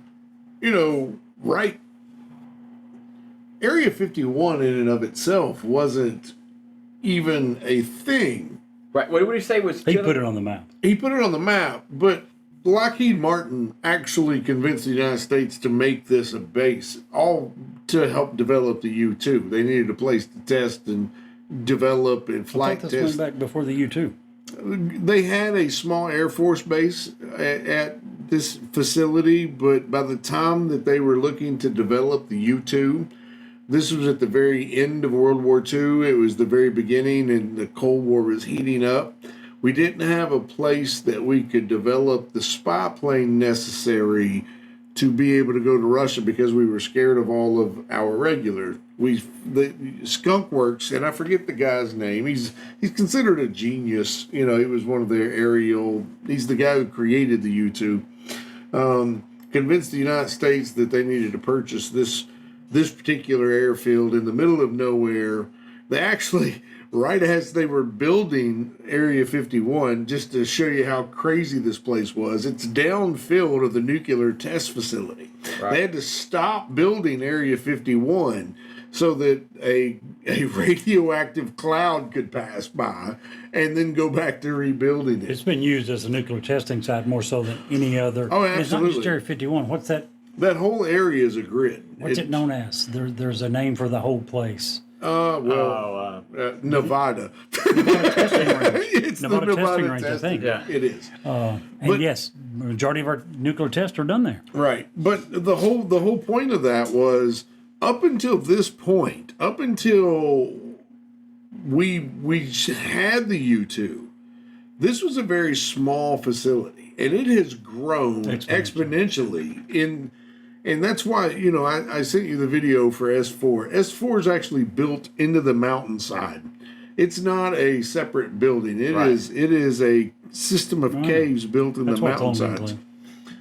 right Area 51 in and of itself wasn't even a thing. Right. What would you say was? He put it on the map. He put it on the map, but Lockheed Martin actually convinced the United States to make this a base, all to help develop the U-2. They needed a place to test and develop and I flight thought this went test. back before the U-2. They had a small Air Force base at this facility, but by the time that they were looking to develop the U-2, this was at the very end of World War II. It was the very beginning, and the Cold War was heating up. We didn't have a place that we could develop the spy plane necessary to be able to go to Russia because we were scared of all of our regulars. The Skunk Works, and I forget the guy's name. He's considered a genius. You know, he was one of their aerial. He's the guy who created the U-2. Convinced the United States that they needed to purchase this particular airfield in the middle of nowhere. They actually, right as they were building Area 51, just to show you how crazy this place was, it's downfield of the nuclear test facility. Right. They had to stop building Area 51 so that a radioactive cloud could pass by and then go back to rebuilding it. It's been used as a nuclear testing site more so than any other. Oh, It's not absolutely. just Area 51. What's that? That whole area is a grid. What's it known as? There's a name for the whole place. Nevada. Nevada testing range. It's Nevada the testing Nevada range, I testing. think. Yeah. It is. And But- yes, majority of our nuclear tests are done there. Right. But the whole point of that was up until this point, up until we had the U-2, this was a very small facility, and it has grown exponentially and that's why, you know, I sent you the video for S4. S4 is actually built into the mountainside. It's not a separate building. It is a system of caves built in That's the what's on there, mountainsides. Glenn.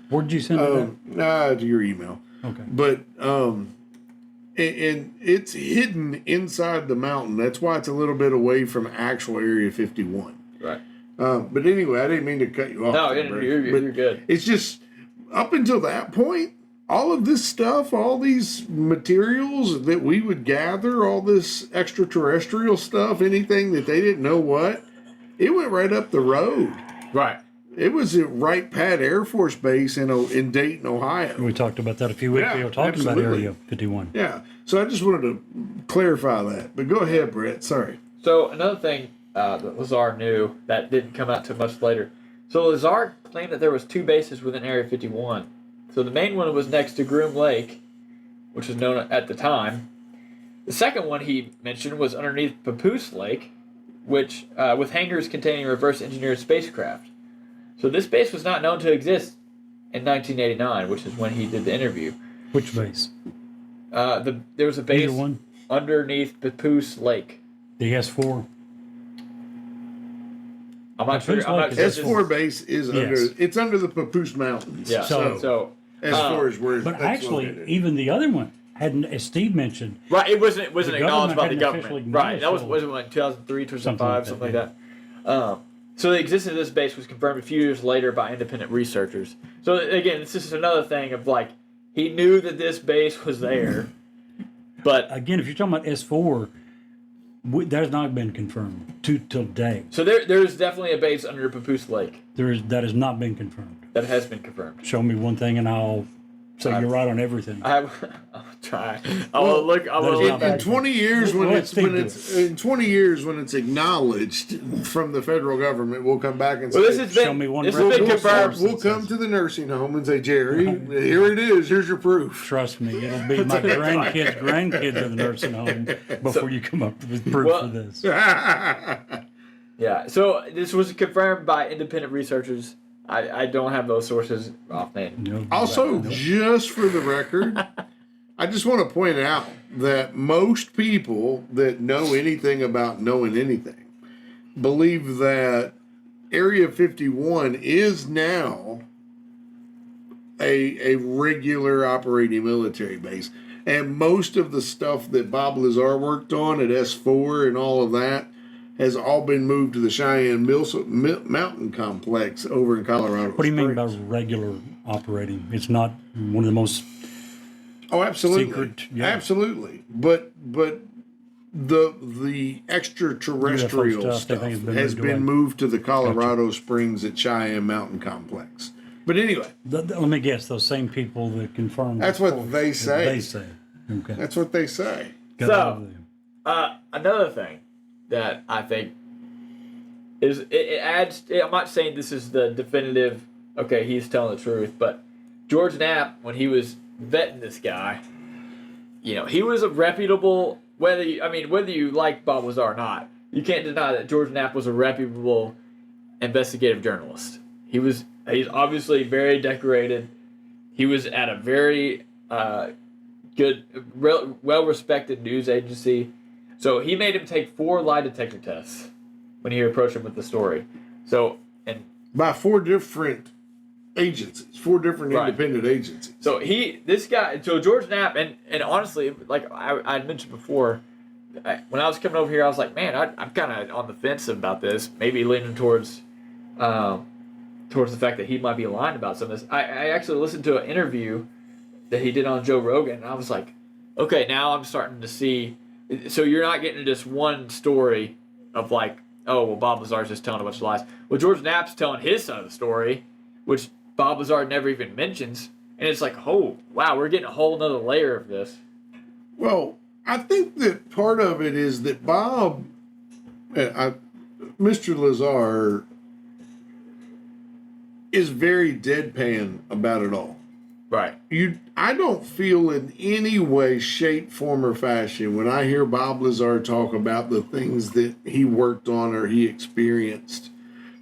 Where'd you send it To your email. Okay. But and it's hidden inside the mountain. That's why it's a little bit away from actual Area 51. Right. But anyway, I didn't mean to cut you off. No, there, Brett. you're good. It's just up until that point, all of this stuff, all these materials that we would gather, all this extraterrestrial stuff, anything that they didn't know what, it went right up the road. Right. It was at Wright Pat Air Force Base in Dayton, Ohio. We talked about that a few weeks ago, talking absolutely. about Area 51. Yeah. So I just wanted to clarify that. But go ahead, Brett. Sorry. So another thing that Lazar knew that didn't come out till much later. So Lazar claimed that there was 2 bases within Area 51. So the main one was next to Groom Lake, which was known at the time. The second one he mentioned was underneath Papoose Lake, which with hangars containing reverse engineered spacecraft. So this base was not known to exist in 1989, which is when he did the interview. Which base? There was a base Either one? underneath Papoose Lake. The S4? I'm not sure. Papoose I'm Lake not is sure. S4 base is Yes. under the Papoose Mountains. Yeah. So S4 is where But that's actually, located. even the other one hadn't, as Steve mentioned, Right, it wasn't The acknowledged by the government hadn't government. officially Right, that was acknowledged like 2003, 2005, Something something like like that. So the existence of this base was confirmed a few years later by independent researchers. So again, this is another thing of like he knew that this base was there, but again, if you're talking about S4, that has not been confirmed till date. so there's definitely a base under Papoose Lake That has not been confirmed. that has been confirmed. Show me one thing and I'll say you're right on everything. I'll try. I will look. I will there's look. not in 20 years We'll when let it's Steve when do it's in 20 years when it's acknowledged from the federal government, we'll come back and say, Well, this has Show me one been record. confirmed. we'll come to the nursing home and say, Jerry, here it is. Here's your proof. Trust me, it'll be my grandkids in the nursing home before you come up with proof for this. Yeah. So this was confirmed by independent researchers. I don't have those sources offhand. No, Also, just for the record, I just want to point out that most people that know anything about knowing anything believe that Area 51 is now a regular operating military base. And most of the stuff that Bob Lazar worked on at S4 and all of that has all been moved to the Cheyenne Mountain Complex over in Colorado. What do you mean by regular operating? It's not one of the most Oh, absolutely, secret. Yeah. absolutely. But the extraterrestrial UFO stuff they think has been moved to the Colorado Springs at Cheyenne Mountain Complex. But anyway, Let me guess. Those same people that confirmed. that's what they say. They say. Okay. That's what they say. Good So- on them. Another thing that I think is it adds. I'm not saying this is the definitive. Okay, he's telling the truth, but George Knapp, when he was vetting this guy, he was a reputable. Whether you like Bob Lazar or not, you can't deny that George Knapp was a reputable investigative journalist. He's obviously very decorated. He was at a very good, well-respected news agency. So he made him take 4 lie detector tests when he approached him with the story. So, and By 4 different agencies, 4 different Right. independent agencies. so George Knapp, and honestly, like I had mentioned before, when I was coming over here, I was like, man, I'm kind of on the fence about this, maybe leaning towards the fact that he might be lying about some of this. I actually listened to an interview that he did on Joe Rogan, and I was like, okay, now I'm starting to see. So you're not getting just one story of like, oh, well, Bob Lazar's just telling a bunch of lies. Well, George Knapp's telling his side of the story, which Bob Lazar never even mentions, and it's like, oh, wow, we're getting a whole nother layer of this. Well, I think that part of it is that Bob, Mr. Lazar, is very deadpan about it all. Right. I don't feel in any way, shape, form, or fashion when I hear Bob Lazar talk about the things that he worked on or he experienced,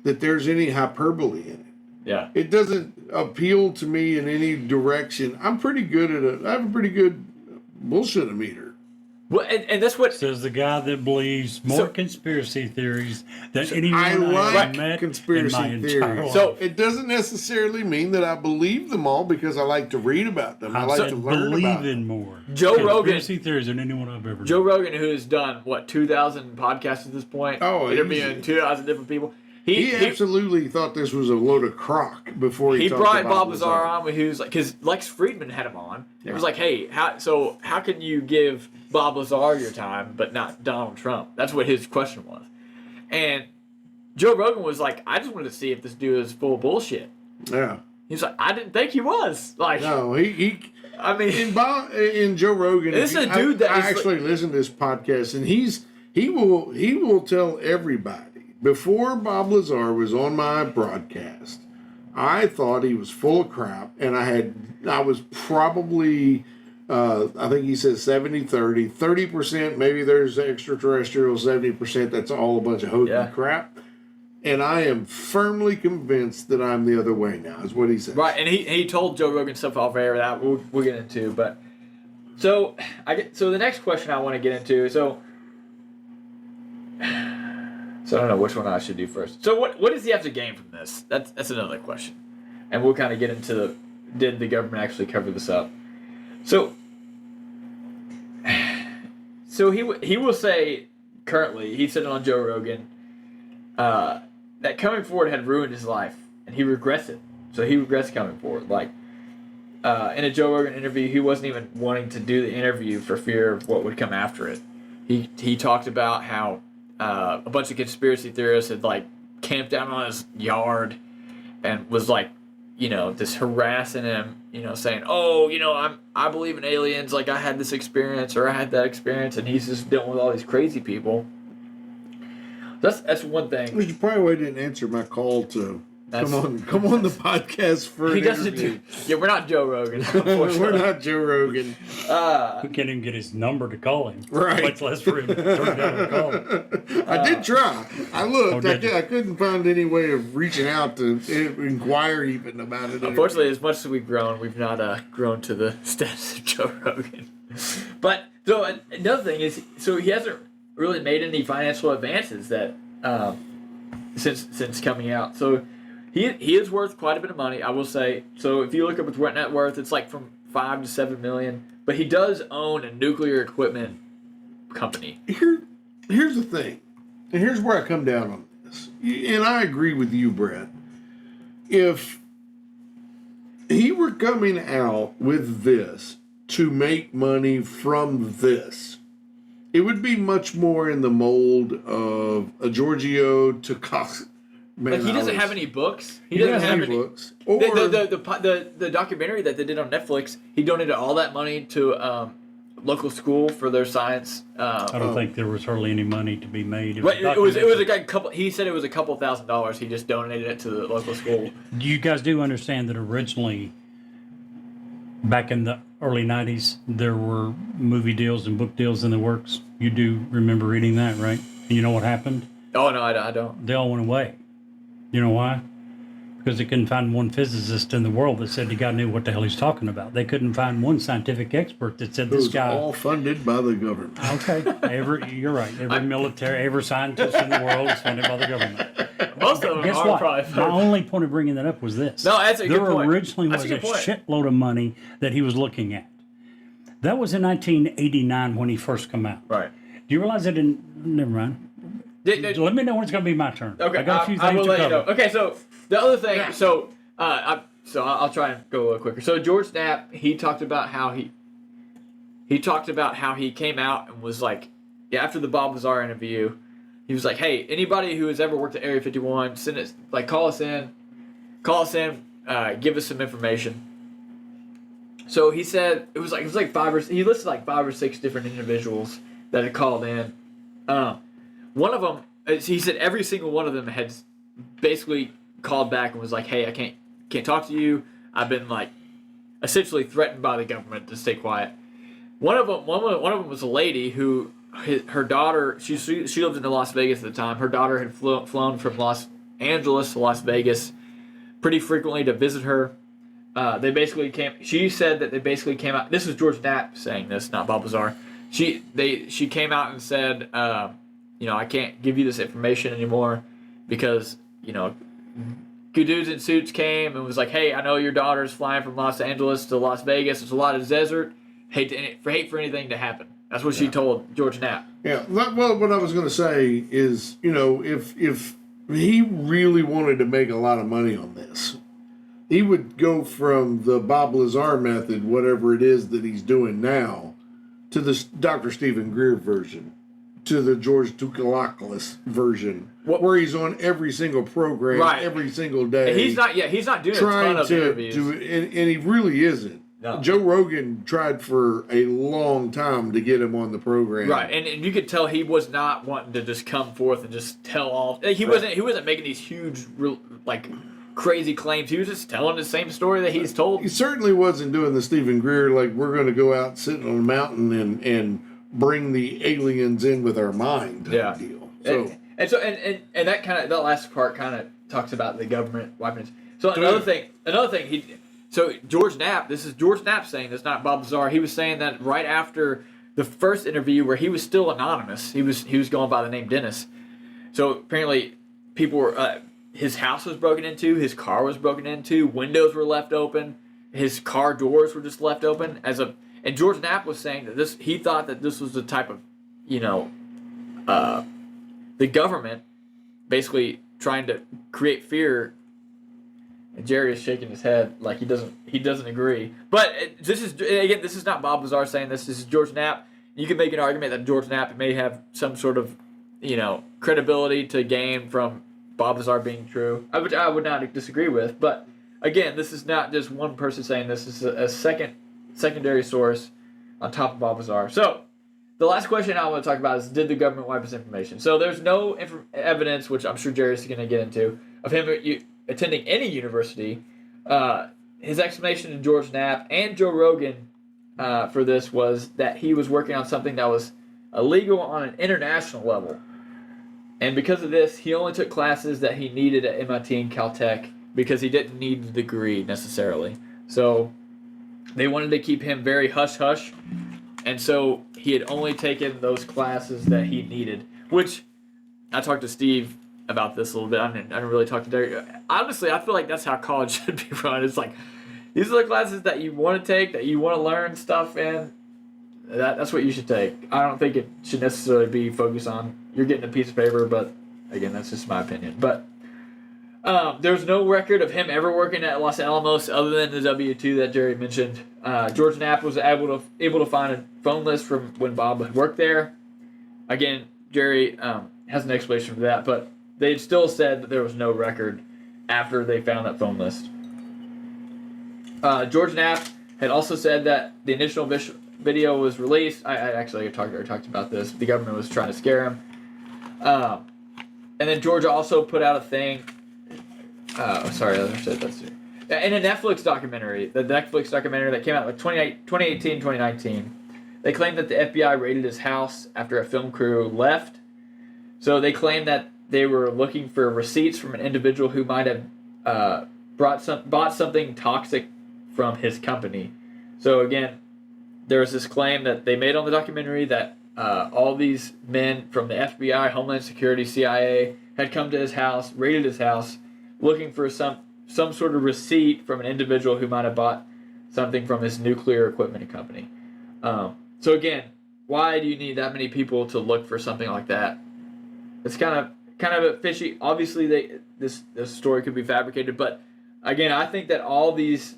that there's any hyperbole in it. Yeah. It doesn't appeal to me in any direction. I have a pretty good bullshit meter. Well, and that's what. Says the guy that believes more conspiracy theories than anyone I I like have met conspiracy in my entire theories. life. So- It doesn't necessarily mean that I believe them all because I like to read about them. I like to learn believe about in them. more Joe Rogan- conspiracy theories than anyone I've ever Joe known. Rogan, who has done, 2,000 podcasts at this point? Oh, interviewing easy. 2,000 different people. He absolutely thought this was a load of crock before he talked brought about Bob Lazar on when he was like, because Lex Friedman had him on. It was like, hey, how can you give Bob Lazar your time but not Donald Trump? That's what his question was. And Joe Rogan was like, I just wanted to see if this dude is full of bullshit. Yeah. He's like, I didn't think he was. Like, No, I mean, in Joe Rogan, This is a dude that I is actually listened to this podcast, and he will tell everybody. Before Bob Lazar was on my broadcast, I thought he was full of crap, and I was probably, I think he said 70-30, 30%, maybe there's extraterrestrial, 70%, that's all a bunch of hokey crap. And I am firmly convinced that I'm the other way now, is what he said. right, and he told Joe Rogan stuff off air that we'll get into, but so the next question I want to get into, so I don't know which one I should do first. So what does he have to gain from this? That's another question, and we'll kind of get into did the government actually cover this up? So he will say currently he said on Joe Rogan that coming forward had ruined his life, and he regrets it. So he regrets coming forward. Like in a Joe Rogan interview, he wasn't even wanting to do the interview for fear of what would come after it. He talked about how a bunch of conspiracy theorists had like camped out on his yard and was like, just harassing him, saying, oh, I believe in aliens, like I had this experience or I had that experience, and he's just dealing with all these crazy people. That's one thing. You probably didn't answer my call to come on the podcast for He an doesn't interview. do. Yeah, we're not Joe Rogan. Unfortunately. We're not Joe Rogan. We can't even get his number to call him. Right. Much less for him to turn down a call. I did try. I looked. did you? I couldn't find any way of reaching out to inquire even about it. Unfortunately, as much as we've grown, we've not grown to the status of Joe Rogan. But so another thing is, so he hasn't really made any financial advances that since coming out. So he is worth quite a bit of money, I will say. So if you look up his net worth, it's like from $5 to $7 million. But he does own a nuclear equipment company. Here's the thing, and here's where I come down on this. And I agree with you, Brett. If he were coming out with this to make money from this, it would be much more in the mold of a Giorgio Takakis. Like he doesn't have any books. He doesn't have any books. Or The documentary that they did on Netflix, he donated all that money to local school for their science. I don't think there was hardly any money to be made. But it was a couple. He said it was a couple $1,000s. He just donated it to the local school. You guys do understand that originally, back in the early '90s, there were movie deals and book deals in the works. You do remember reading that, right? And you know what happened? Oh no, I don't. They all went away. You know why? Because they couldn't find one physicist in the world that said the guy knew what the hell he's talking about. They couldn't find one scientific expert that said this guy. all funded by the government. Okay, you're right. Every scientist in the world is funded by the government. Most of them Guess are what? probably. My only point of bringing that up was this. No, that's a good point. There originally That's was a a good point. shitload of money that he was looking at. That was in 1989 when he first came out. Right. Do you realize it didn't? Never mind. Let me know when it's going to be my turn. Okay, I got a few I things will to let you cover. know. Okay, so the other thing, I'll try and go a little quicker. So George Knapp, he talked about how he came out and was like, after the Bob Lazar interview, he was like, hey, anybody who has ever worked at Area 51, send it, like call us in, give us some information. So he said it was like he listed like 5 or 6 different individuals that had called in. One of them, he said every single one of them had basically called back and was like, hey, I can't talk to you. I've been like essentially threatened by the government to stay quiet. One of them was a lady who her daughter, she lived in Las Vegas at the time. Her daughter had flown from Los Angeles to Las Vegas pretty frequently to visit her. She said that they basically came out. This is George Knapp saying this, not Bob Lazar. She came out and said, I can't give you this information anymore because, good dudes in suits came and was like, hey, I know your daughter's flying from Los Angeles to Las Vegas. There's a lot of desert. Hate for anything to happen. That's what she told George Knapp. Yeah. Well, what I was going to say is, if he really wanted to make a lot of money on this, he would go from the Bob Lazar method, whatever it is that he's doing now, to the Dr. Stephen Greer version, to the George Toukalakis version, where he's on every single program, every single day. And he's not doing a ton of interviews. And he really isn't. No. Joe Rogan tried for a long time to get him on the program. Right, and you could tell he was not wanting to just come forth and just tell all. He wasn't making these huge, crazy claims. He was just telling the same story that he's told. He certainly wasn't doing the Stephen Greer, like, we're going to go out sitting on a mountain and bring the aliens in with our mind type deal. So And that last part kind of talks about the government wiping it. So another thing, so George Knapp, this is George Knapp saying this, not Bob Lazar. He was saying that right after the first interview where he was still anonymous, he was going by the name Dennis. So apparently people were, his house was broken into, his car was broken into, windows were left open, his car doors were just left open and George Knapp was saying that he thought that this was the type of, the government basically trying to create fear. And Jerry is shaking his head like he doesn't agree. But this is not Bob Lazar saying this. This is George Knapp. You can make an argument that George Knapp may have some sort of, credibility to gain from Bob Lazar being true. I would not disagree with. But again, this is not just one person saying this. This is a secondary source on top of Bob Lazar. So the last question I want to talk about is, did the government wipe his information? So there's no evidence, which I'm sure Jerry's going to get into, of him attending any university. His explanation to George Knapp and Joe Rogan for this was that he was working on something that was illegal on an international level. And because of this, he only took classes that he needed at MIT and Caltech because he didn't need the degree necessarily. So they wanted to keep him very hush-hush. And so he had only taken those classes that he needed, which I talked to Steve about this a little bit. I didn't really talk to Derek. Honestly, I feel like that's how college should be run. It's like, these are the classes that you want to take, that you want to learn stuff in. That's what you should take. I don't think it should necessarily be focused on you're getting a piece of paper, but again, that's just my opinion. But There's no record of him ever working at Los Alamos other than the W-2 that Jerry mentioned. George Knapp was able to find a phone list from when Bob had worked there. Again, Jerry has an explanation for that, but they still said that there was no record after they found that phone list. George Knapp had also said that the initial video was released. I talked about this. The government was trying to scare him. And then Georgia also put out a thing. Sorry, I said that's it. In a Netflix documentary, the Netflix documentary that came out in 2018, 2019, they claimed that the FBI raided his house after a film crew left. So they claimed that they were looking for receipts from an individual who might have bought something toxic from his company. So again, there's this claim that they made on the documentary that all these men from the FBI, Homeland Security, CIA had come to his house, raided his house, looking for some sort of receipt from an individual who might have bought something from his nuclear equipment company. So again, why do you need that many people to look for something like that? It's kind of a fishy. Obviously, this story could be fabricated, but again, I think that all of these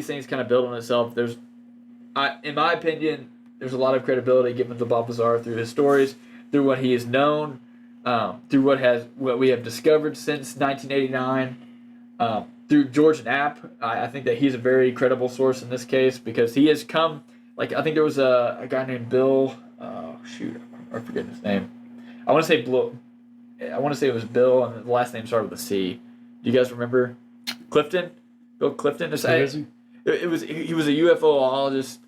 things kind of build on itself. In my opinion, there's a lot of credibility given to Bob Lazar through his stories, through what he has known, through what we have discovered since 1989, through George Knapp. I think that he's a very credible source in this case because he has come. Like I think there was a guy named Bill. I forget his name. I want to say it was Bill, and the last name started with a C. Do you guys remember Clifton? Bill Clifton. He was a UFOologist.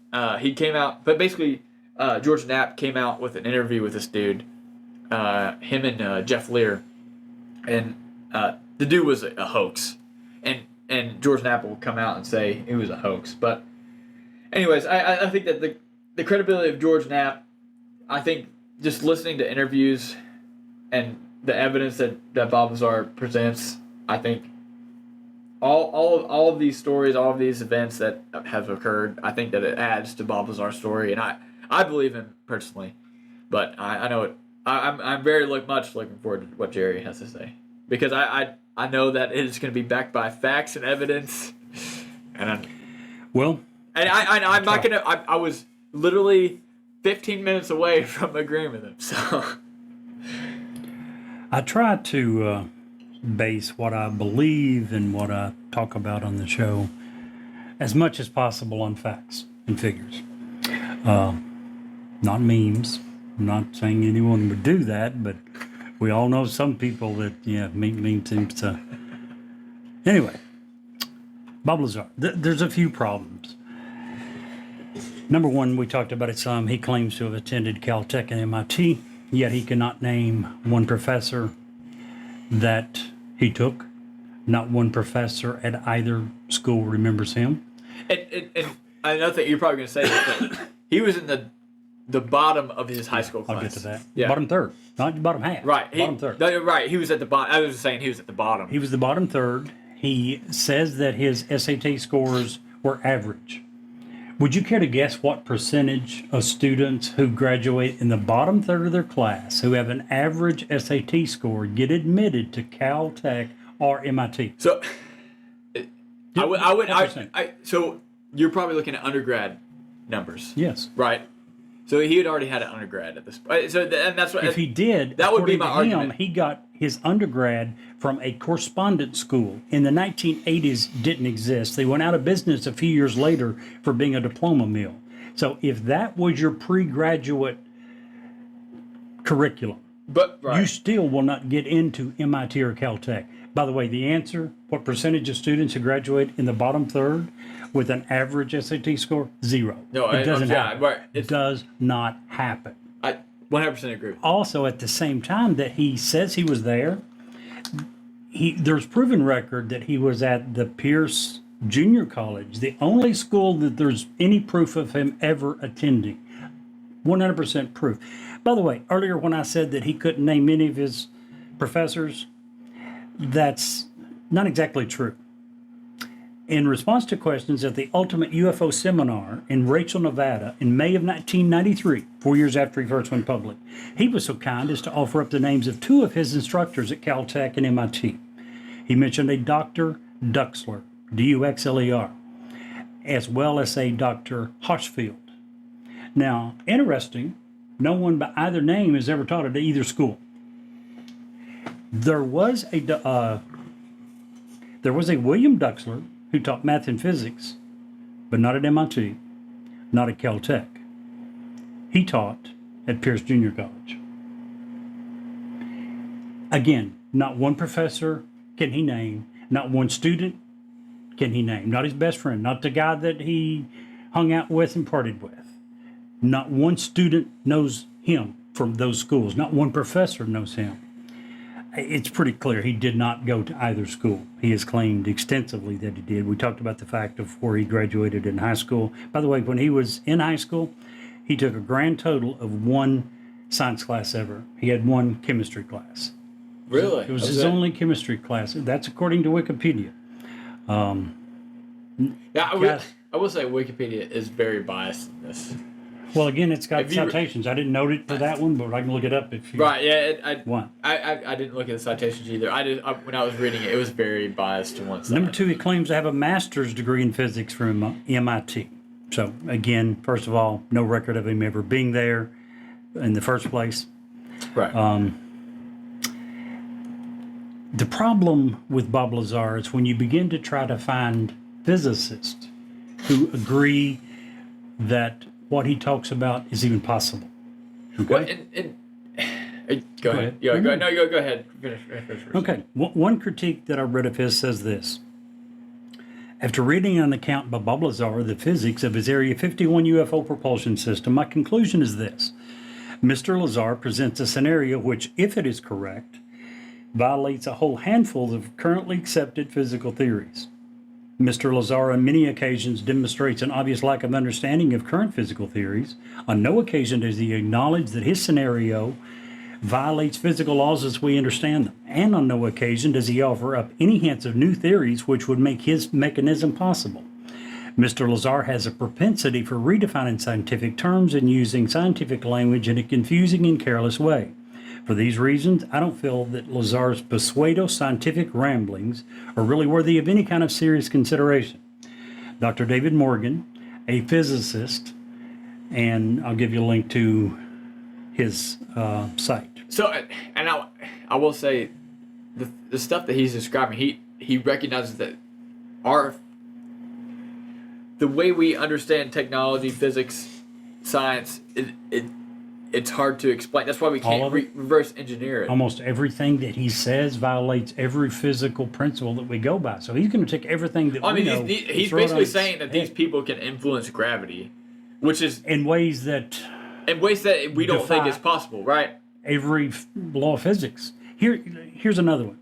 He came out, but basically, George Knapp came out with an interview with this dude, him and Jeff Lear, and the dude was a hoax, and George Knapp will come out and say it was a hoax. But anyways, I think that the credibility of George Knapp, I think just listening to interviews and the evidence that Bob Lazar presents, I think all of these stories, all of these events that have occurred, I think that it adds to Bob Lazar's story, and I believe him personally, but I know it. I'm very much looking forward to what Jerry has to say because I know that it is going to be backed by facts and evidence, and I'm not gonna. I was literally 15 minutes away from agreeing with him, so I try to base what I believe and what I talk about on the show as much as possible on facts and figures. Not memes. I'm not saying anyone would do that, but we all know some people that, meme seems to... Anyway, Bob Lazar, there's a few problems. Number one, we talked about it some. He claims to have attended Caltech and MIT, yet he cannot name one professor that he took. Not one professor at either school remembers him. And another thing you're probably going to say is that he was in the bottom of his high school class. I'll get to that. Yeah. Bottom third, not bottom half. Right. Bottom third. Right. He was at the bottom. I was just saying he was at the bottom. He was the bottom third. He says that his SAT scores were average. Would you care to guess what percentage of students who graduate in the bottom third of their class, who have an average SAT score, get admitted to Caltech or MIT? So, so you're probably looking at undergrad numbers. Yes. Right. So he had already had an undergrad at this point. So and that's what. If he did, that would be my argument. He got his undergrad from a correspondence school. In the 1980s, didn't exist. They went out of business a few years later for being a diploma mill. So if that was your pre-graduate curriculum, you still will not get into MIT or Caltech. By the way, the answer, what percentage of students who graduate in the bottom third with an average SAT score? 0. No, it doesn't happen. It does not happen. I 100% agree. Also, at the same time that he says he was there, there's proven record that he was at the Pierce Junior College, the only school that there's any proof of him ever attending. 100% proof. By the way, earlier when I said that he couldn't name any of his professors, that's not exactly true. In response to questions at the Ultimate UFO Seminar in Rachel, Nevada in May of 1993, 4 years after he first went public, he was so kind as to offer up the names of 2 of his instructors at Caltech and MIT. He mentioned a Dr. Duxler, Duxler, as well as a Dr. Hochschild. Now, interesting, no one by either name has ever taught at either school. There was a William Duxler who taught math and physics, but not at MIT, not at Caltech. He taught at Pierce Junior College. Again, not one professor can he name, not one student can he name, not his best friend, not the guy that he hung out with and partied with. Not one student knows him from those schools, not one professor knows him. It's pretty clear he did not go to either school. He has claimed extensively that he did. We talked about the fact of where he graduated in high school. By the way, when he was in high school, he took a grand total of one science class ever. He had one chemistry class. Really? It was his only chemistry class. That's according to Wikipedia. Yeah, I will say Wikipedia is very biased in this. Well, again, it's got citations. I didn't note it for that one, but I can look it up if you Right, yeah. want. I didn't look at the citations either. When I was reading it, it was very biased to one side. Number two, he claims to have a master's degree in physics from MIT. So, again, first of all, no record of him ever being there in the first place. Right. The problem with Bob Lazar is when you begin to try to find physicists who agree that what he talks about is even possible. Okay? Well, go ahead. Yeah, go ahead. Finish. Okay. One critique that I read of his says this. After reading an account by Bob Lazar of the physics of his Area 51 UFO propulsion system, my conclusion is this. Mr. Lazar presents a scenario which, if it is correct, violates a whole handful of currently accepted physical theories. Mr. Lazar on many occasions demonstrates an obvious lack of understanding of current physical theories. On no occasion does he acknowledge that his scenario violates physical laws as we understand them. And on no occasion does he offer up any hints of new theories which would make his mechanism possible. Mr. Lazar has a propensity for redefining scientific terms and using scientific language in a confusing and careless way. For these reasons, I don't feel that Lazar's pseudo-scientific ramblings are really worthy of any kind of serious consideration. Dr. David Morgan, a physicist, and I'll give you a link to his site. So, and I will say, the stuff that he's describing, he recognizes that the way we understand technology, physics, science, it's hard to explain. That's why we can't reverse engineer it. Almost everything that he says violates every physical principle that we go by. So he's going to take everything that we know. He's basically saying that these people can influence gravity, which is in ways that we don't think is possible, right? Every law of physics. Here's another one.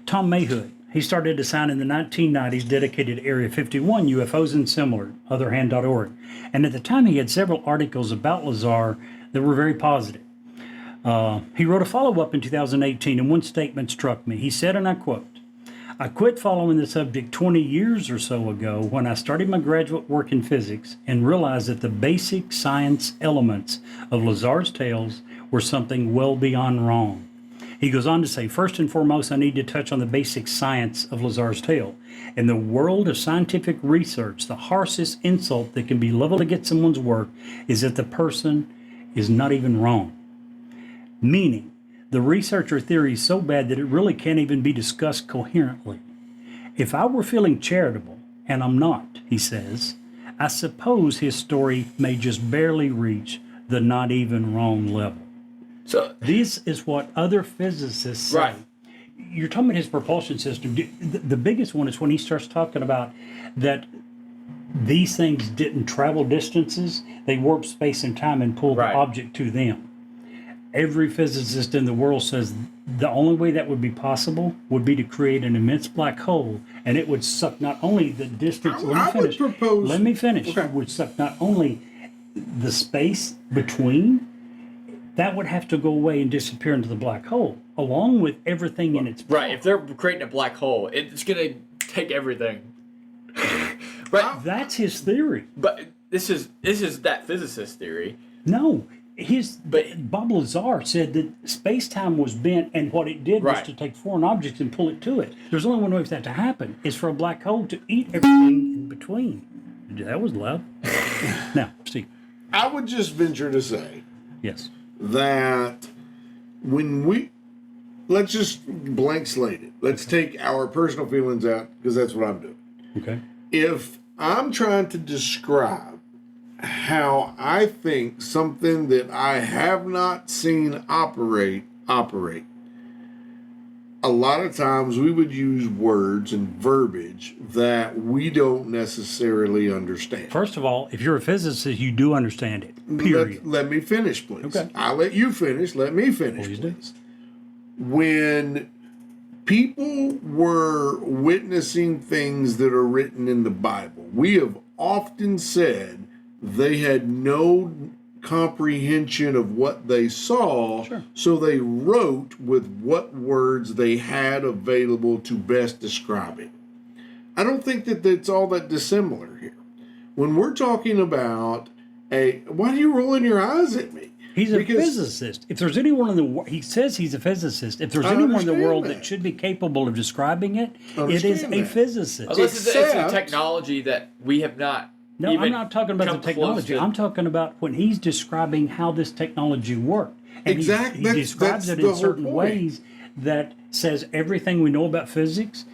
Tom Mayhood. He started a design in the 1990s dedicated to Area 51, UFOs and similar, otherhand.org. And at the time, he had several articles about Lazar that were very positive. He wrote a follow-up in 2018, and one statement struck me. He said, and I quote, "I quit following the subject 20 years or so ago when I started my graduate work in physics and realized that the basic science elements of Lazar's tales were something well beyond wrong." He goes on to say, first and foremost, I need to touch on the basic science of Lazar's tale. In the world of scientific research, the harshest insult that can be leveled against someone's work is that the person is not even wrong. Meaning, the research or theory is so bad that it really can't even be discussed coherently. If I were feeling charitable, and I'm not, he says, I suppose his story may just barely reach the not even wrong level. So this is what other physicists say. Right. You're talking about his propulsion system. The biggest one is when he starts talking about that these things didn't travel distances. They warped space and time and pulled the object to them. Every physicist in the world says the only way that would be possible would be to create an immense black hole, and it would suck not only the distance. Let me finish. Okay. It would suck not only the space between. That would have to go away and disappear into the black hole, along with everything in its path. Right, if they're creating a black hole, it's going to take everything. Right. That's his theory. But this is that physicist theory. No, Bob Lazar said that space-time was bent, and what it did was Right. to take foreign objects and pull it to it. There's only one way for that to happen: is for a black hole to eat everything in between. That was loud. Now, Steve. I would just venture to say Yes. that let's just blank slate it. Let's take our personal feelings out, because that's what I'm doing. Okay. If I'm trying to describe how I think something that I have not seen operate, a lot of times we would use words and verbiage that we don't necessarily understand. First of all, if you're a physicist, you do understand it. Period. Let me finish, please. Okay. I'll let you finish. Let me finish, Please do. please. When people were witnessing things that are written in the Bible, we have often said they had no comprehension of what they saw, Sure. so they wrote with what words they had available to best describe it. I don't think that that's all that dissimilar here. When we're talking about why are you rolling your eyes at me? He's a Because- physicist. If there's anyone in the world, he says he's a physicist. If there's I anyone in the understand world that. that should be capable of describing it, it is Understand a that. physicist. Unless it's a Except- technology that we have not. No, even I'm not talking about come the technology. close to- I'm talking about when he's describing how this technology worked. And Exactly. He That's- describes that's it the in whole certain point. ways that says everything we know about physics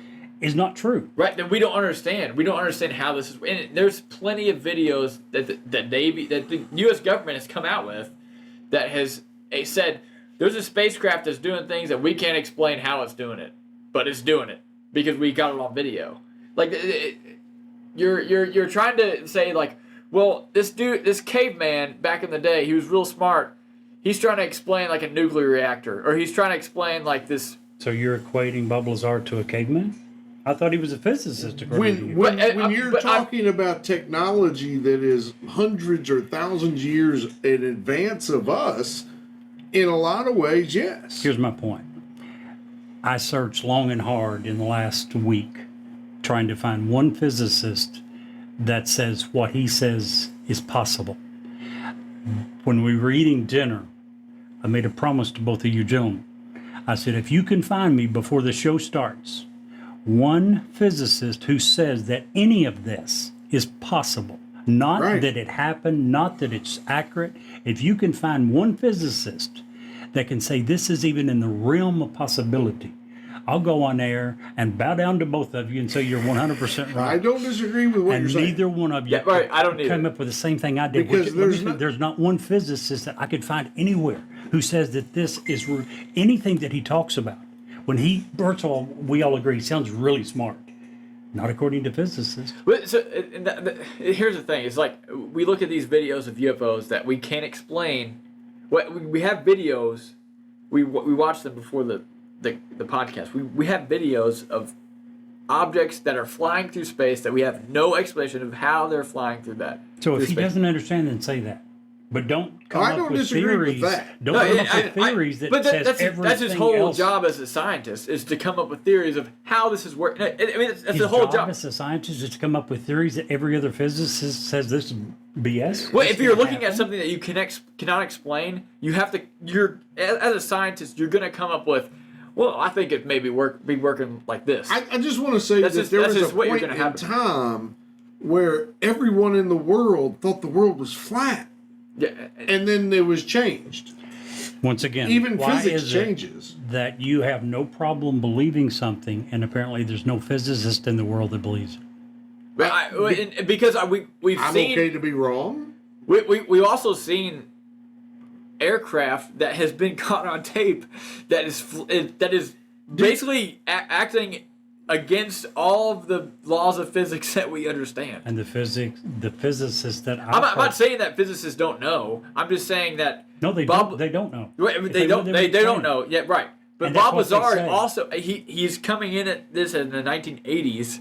is not true. Right, that we don't understand. We don't understand how this is. And there's plenty of videos that the U.S. government has come out with that has said there's a spacecraft that's doing things that we can't explain how it's doing it, but it's doing it because we got it on video. Like you're trying to say like, well, this caveman back in the day, he was real smart. He's trying to explain like a nuclear reactor, or he's trying to explain like this. So you're equating Bob Lazar to a caveman? I thought he was a physicist, according to you. When you're talking about technology that is hundreds or thousands of years in advance of us, in a lot of ways, yes. Here's my point. I searched long and hard in the last week trying to find one physicist that says what he says is possible. When we were eating dinner, I made a promise to both of you gentlemen. I said, if you can find me before the show starts, one physicist who says that any of this is possible, not Right. that it happened, not that it's accurate. If you can find one physicist that can say this is even in the realm of possibility, I'll go on air and bow down to both of you and say you're 100% right. I don't disagree with what And you're saying. neither one of you Yeah, right, I don't come either. up with the same thing I did. Because There's not one physicist that I could find anywhere who says that this is anything that he talks about. When first of all, we all agree, he sounds really smart. Not according to physicists. But so here's the thing: it's like we look at these videos of UFOs that we can't explain. We have videos. We watch them before the podcast. We have videos of objects that are flying through space that we have no explanation of how they're flying through that. So if through he space. doesn't understand, then say that. But don't come I up don't with disagree with theories. that. Don't No, come up with theories that but says everything that's his whole else. job as a scientist is to come up with theories of how this is working. I mean, that's His the whole job job. as a scientist is to come up with theories that every other physicist says this is BS. Well, This if you're can't looking at happen. something that you cannot explain, you have to. As a scientist, you're going to come up with. Well, I think it may be working like this. I just want to say That's that just- there that's was a just what you're point gonna in have. time where everyone in the world thought the world was flat, Yeah, and then it was changed. Once again, Even why physics is it changes. that you have no problem believing something, and apparently there's no physicist in the world that believes it? but because we've I'm seen okay to be wrong. we've also seen aircraft that has been caught on tape that is basically acting against all of the laws of physics that we understand. And the physicists that I'm not saying that physicists don't know. I'm just saying that no, they Bob- don't. They don't know. Wait, If they don't. would, They would don't explain know. Yeah, right. But And that's Bob what they Lazar say. also he's coming in at this in the 1980s.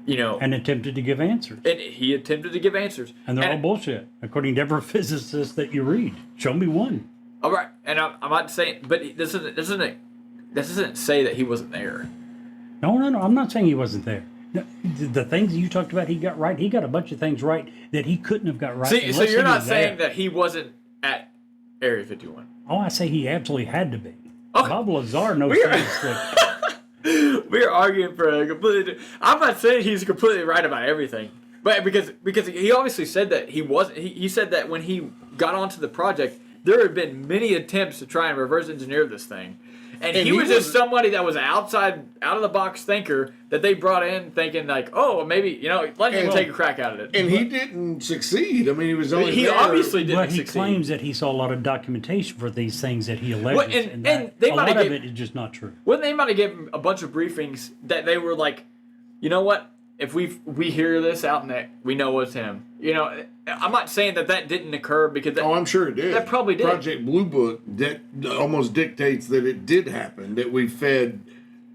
You know, it. And attempted to give answers, and he attempted to give answers. and they're all bullshit, according to every physicist that you read. Show me one. All right, and I'm not saying, but this doesn't say that he wasn't there. No. I'm not saying he wasn't there. No, the things you talked about, he got right. He got a bunch of things right that he couldn't have got right. See, so unless you're he not was saying there. that he wasn't at Area 51? Oh, I say he absolutely had to be. Okay. Bob Lazar knows We're- things that We're arguing for a completely. I'm not saying he's completely right about everything, but because he obviously said that he wasn't. He said that when he got onto the project, there had been many attempts to try and reverse engineer this thing, and he was just somebody that was out of the box thinker that they brought in thinking like, oh, maybe let him take a crack at it. And he didn't succeed. I mean, he was only He there. obviously didn't but he succeed. claims that he saw a lot of documentation for these things that he alleges, Well, and they a might lot have of it is just not true. Well, they might have given him a bunch of briefings that they were like, you know what? If we hear this out in that, we know it's him. I'm not saying that didn't occur because I'm sure it did. That probably did. Project Blue Book almost dictates that it did happen, that we fed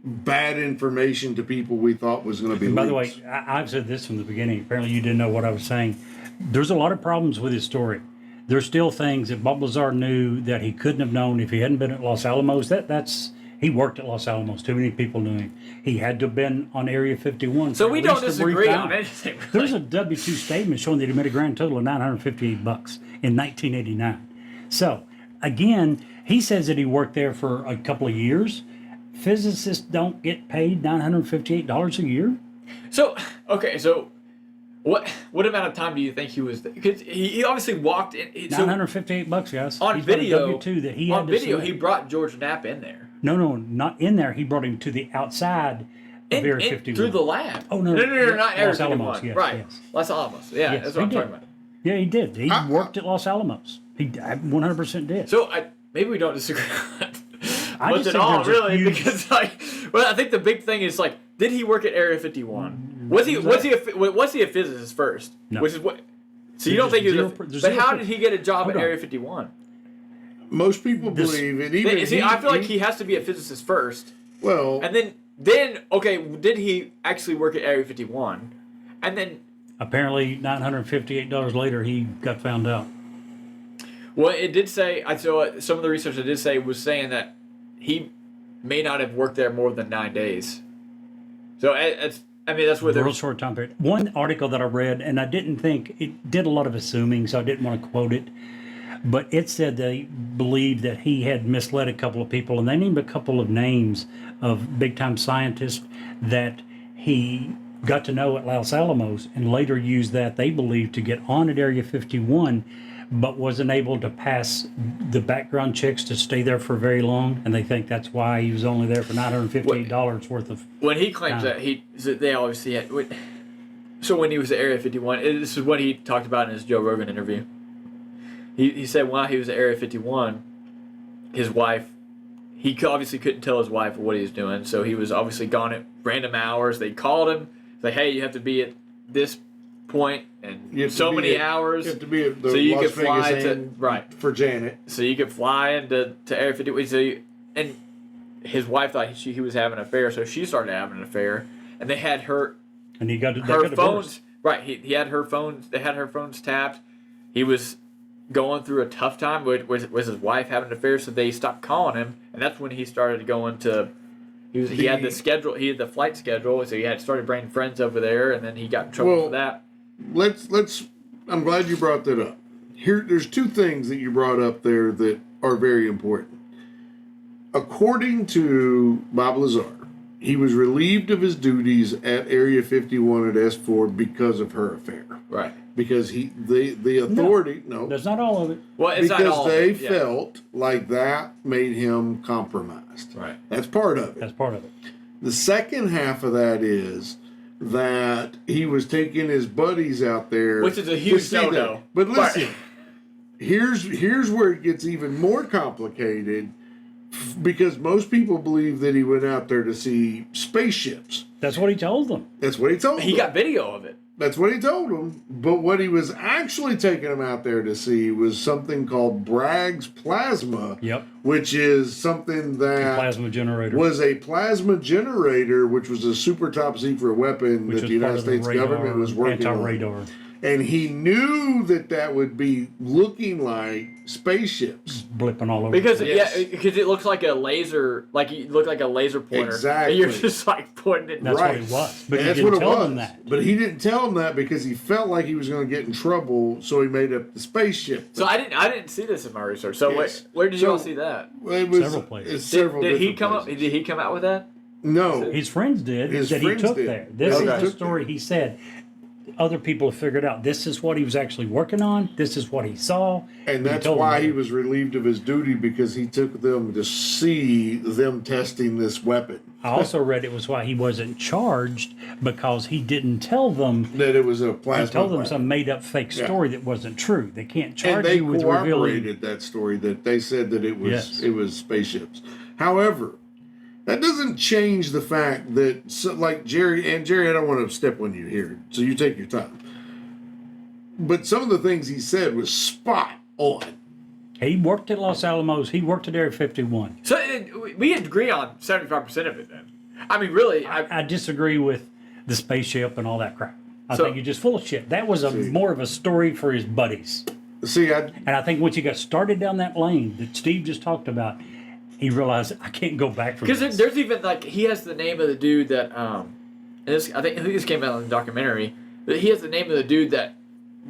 bad information to people we thought was going to be By the leaks. way, I've said this from the beginning. Apparently, you didn't know what I was saying. There's a lot of problems with his story. There's still things that Bob Lazar knew that he couldn't have known if he hadn't been at Los Alamos. He worked at Los Alamos. Too many people knew him. He had to have been on Area 51. So for we at don't least a brief disagree time. on anything. Really. There's a W-2 statement showing that he made a grand total of $958 in 1989. So, again, he says that he worked there for a couple of years. Physicists don't get paid $958 a year. So what amount of time do you think he was there? Because he obviously walked in. So $958, guys. on He's got a video, W-2 that he had on to video, submit. he brought George Knapp in there. No, not in there. He brought him to the outside of Area 51. Through the lab. Oh, no. not Area Los 51. Alamos, yes, right. yes. Los Alamos. Yeah, Yes, that's he what I'm did. talking about. Yeah, he did. He worked at Los Alamos. He 100% did. So maybe we don't disagree on that I much just at think all, there's a really, huge- because I think the big thing is like, did he work at Area 51? Was he a physicist first? No. Which is what. So you don't think he was? there's But zero how per- did he get a job Hold at on. Area 51? Most people believe it. Even I feel like he has to be a physicist first, well, and then okay, did he actually work at Area 51? And then Apparently, $958 later, he got found out. well, it did say I saw some of the research it did say was saying that he may not have worked there more than 9 days. So that's where Real there's short time period. One article that I read, and I didn't think it did a lot of assuming, so I didn't want to quote it, but it said they believed that he had misled a couple of people, and they named a couple of names of big time scientists that he got to know at Los Alamos, and later used that they believed to get on at Area 51, but wasn't able to pass the background checks to stay there for very long, and they think that's why he was only there for $958 worth of. when he claims that they obviously had. So when he was at Area 51, this is what he talked about in his Joe Rogan interview. He said while he was at Area 51, his wife, he obviously couldn't tell his wife what he was doing, so he was obviously gone at random hours. They called him, like, hey, you have to be at this point and so many hours. You have to be at the so you Las could fly Vegas to Inn right. for Janet. So you could fly into Area 51. And his wife thought he was having an affair, so she started having an affair, and they had her And he got her phones. Right, he had her phones. They had her phones tapped. He was going through a tough time with his wife having an affair, so they stopped calling him, and that's when he started going to. He had the schedule. He had the flight schedule, so he had started bringing friends over there, and then he got in trouble for that. Let's. I'm glad you brought that up. There's two things that you brought up there that are very important. According to Bob Lazar, he was relieved of his duties at Area 51 at S4 because of her affair. Right. Because the authority That's not all of it. Well, it's not because all. they yeah. felt like that made him compromised. Right. That's part of it. That's part of it. The second half of that is that he was taking his buddies out there, Which is a to huge see no-no. that. But listen, here's where it gets even more complicated, because most people believe that he went out there to see spaceships. That's what he told them. That's what he told them. He got video of it. That's what he told them. But what he was actually taking them out there to see was something called Bragg's plasma, Yep. which is something that Plasma generator. was a plasma generator, which was a super top secret weapon which that was the part United of the States radar, government was working anti-radar. on. And he knew that would be looking like spaceships. Blipping all over. Because Yes. because it looks like a laser, like you look like a laser pointer. Exactly. And you're just like pointing it. That's Right. what it was. But And he that's didn't what it tell was. them that. But he didn't tell them that because he felt like he was going to get in trouble, so he made up the spaceship. So I didn't see this in my research. So Yes. where did you all So- see that? Well, it was Several places. it's several Did he different come up? places. Did he come out with that? No. His friends did. His that friends he took did. there. This Okay. is the story he said. Other people have figured out this is what he was actually working on. This is what he saw. And He that's told them why that. he was relieved of his duty, because he took them to see them testing this weapon. I also read it was why he wasn't charged because he didn't tell them. That it was a He plasma told them weapon. some made up fake Yeah. story that wasn't true. They can't And charge they you with revealing. corroborated that story, that they said that it was Yes. it was spaceships. However, that doesn't change the fact that, like Jerry, I don't want to step on you here, so you take your time. But some of the things he said was spot on. He worked at Los Alamos. He worked at Area 51. So we agree on 75% of it then. I mean, really, I disagree with the spaceship and all that crap. I So- think you're just full of shit. That was more of a story for his buddies. See, And I think once you got started down that lane that Steve just talked about, he realized I can't go back from because this. there's even like he has the name of the dude that and this I think this came out in the documentary. That he has the name of the dude that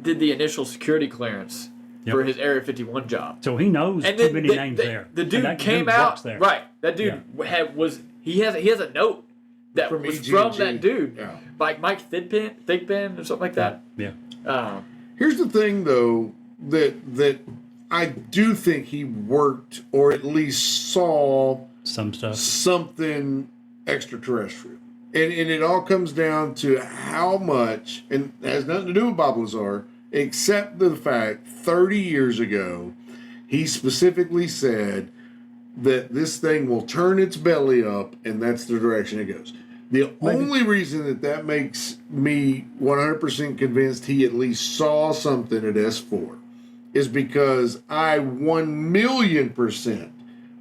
did the initial security clearance Yep. for his Area 51 job. So he knows And too then many names there. The And dude that came dude out works there. right. That dude he has a note that From was EG&G. from that dude, Yeah. like Mike Thigpen or something like that. Yeah. here's the thing, though, that I do think he worked, or at least saw Some stuff. something extraterrestrial. And it all comes down to how much, and it has nothing to do with Bob Lazar, except the fact 30 years ago, he specifically said that this thing will turn its belly up, and that's the direction it goes. The only reason that makes me 100% convinced he at least saw something at S4 is because I 1,000,000%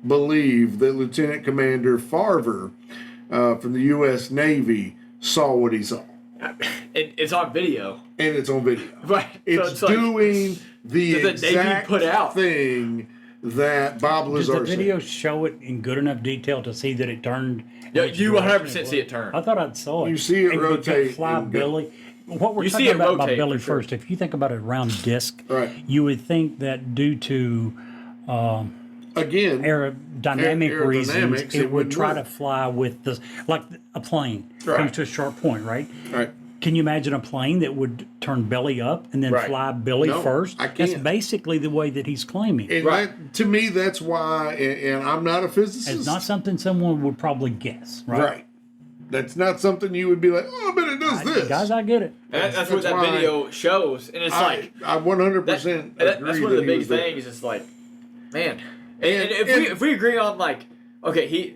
believe that Lieutenant Commander Farver from the U.S. Navy saw what he saw. It's on video. And it's on video. Right. It's So like, doing the Does the Navy exact put out? thing that Bob Does Lazar the video said. show it in good enough detail to see that it turned? Yeah, which you direction 100% was? see it turn. I thought I saw it. You see it And with that rotate Fly and go. Billy. What we're You see talking it about rotate, Billy for sure. first, if you think about a round disc, Right. you would think that due to Again, aerodynamic reasons, aerodynamics, it it would wouldn't try work. to fly with the, like a plane Right. comes to a sharp point, right? right. Can you imagine a plane that would turn belly up and then Right. fly Billy No, first? I That's can't. basically the way that he's claiming. And Right. that, to me, that's why, and I'm not a physicist. It's not something someone would probably guess, right? right. That's not something you would be like, oh, but it does this. Guys, I get it. And that's what That's that why video shows. And it's like, I 100% that's agree one of the that he big was there. things. It's like, man. And, And- if we agree on, like, okay,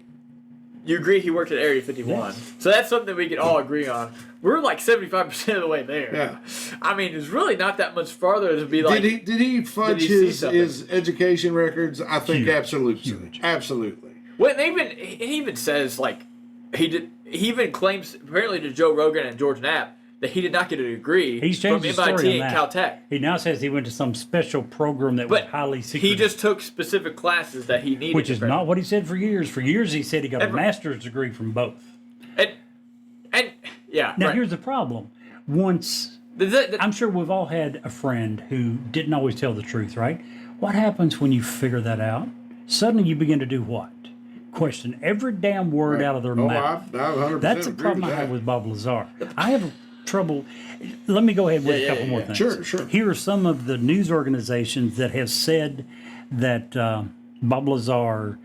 you agree he worked at Area 51. Yes. So that's something we can all agree on. We're like 75% of the way there. Yeah. I mean, it's really not that much farther to be like. Did he fudge did he see his something? education records? I think Huge. absolutely. Huge. Absolutely. Well, and he even says, like, he even claims, apparently to Joe Rogan and George Knapp, that he did not get a degree He's from changed the story MIT on and that. Caltech. He now says he went to some special program that was But highly secret. he just took specific classes that he needed. which is not what he said for years. For years, he said he got a Ever- master's degree from both. And yeah. Now, right. here's the problem. Once, I'm sure we've all had a friend who didn't always tell the truth, right? What happens when you figure that out? Suddenly you begin to do what? Question every damn word out of their Oh, mouth. I 100% That's the agree problem I with have that. with Bob Lazar. I have trouble. Let me go ahead with a couple more things. Sure, sure. Here are some of the news organizations that have said that Bob Lazar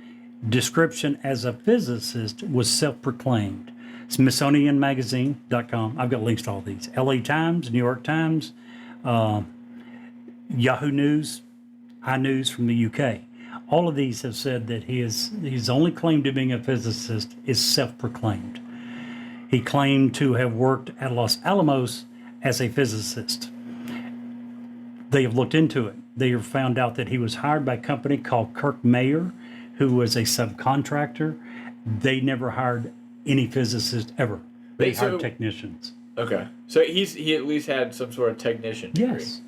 description as a physicist was self-proclaimed. SmithsonianMagazine.com. I've got links to all these. LA Times, New York Times, Yahoo News, iNews from the UK. All of these have said that his only claim to being a physicist is self-proclaimed. He claimed to have worked at Los Alamos as a physicist. They have looked into it. They have found out that he was hired by a company called Kirk Mayer, who was a subcontractor. They never hired any physicists ever. They Wait, so- hired technicians. Okay. So he at least had some sort of technician degree. Yes.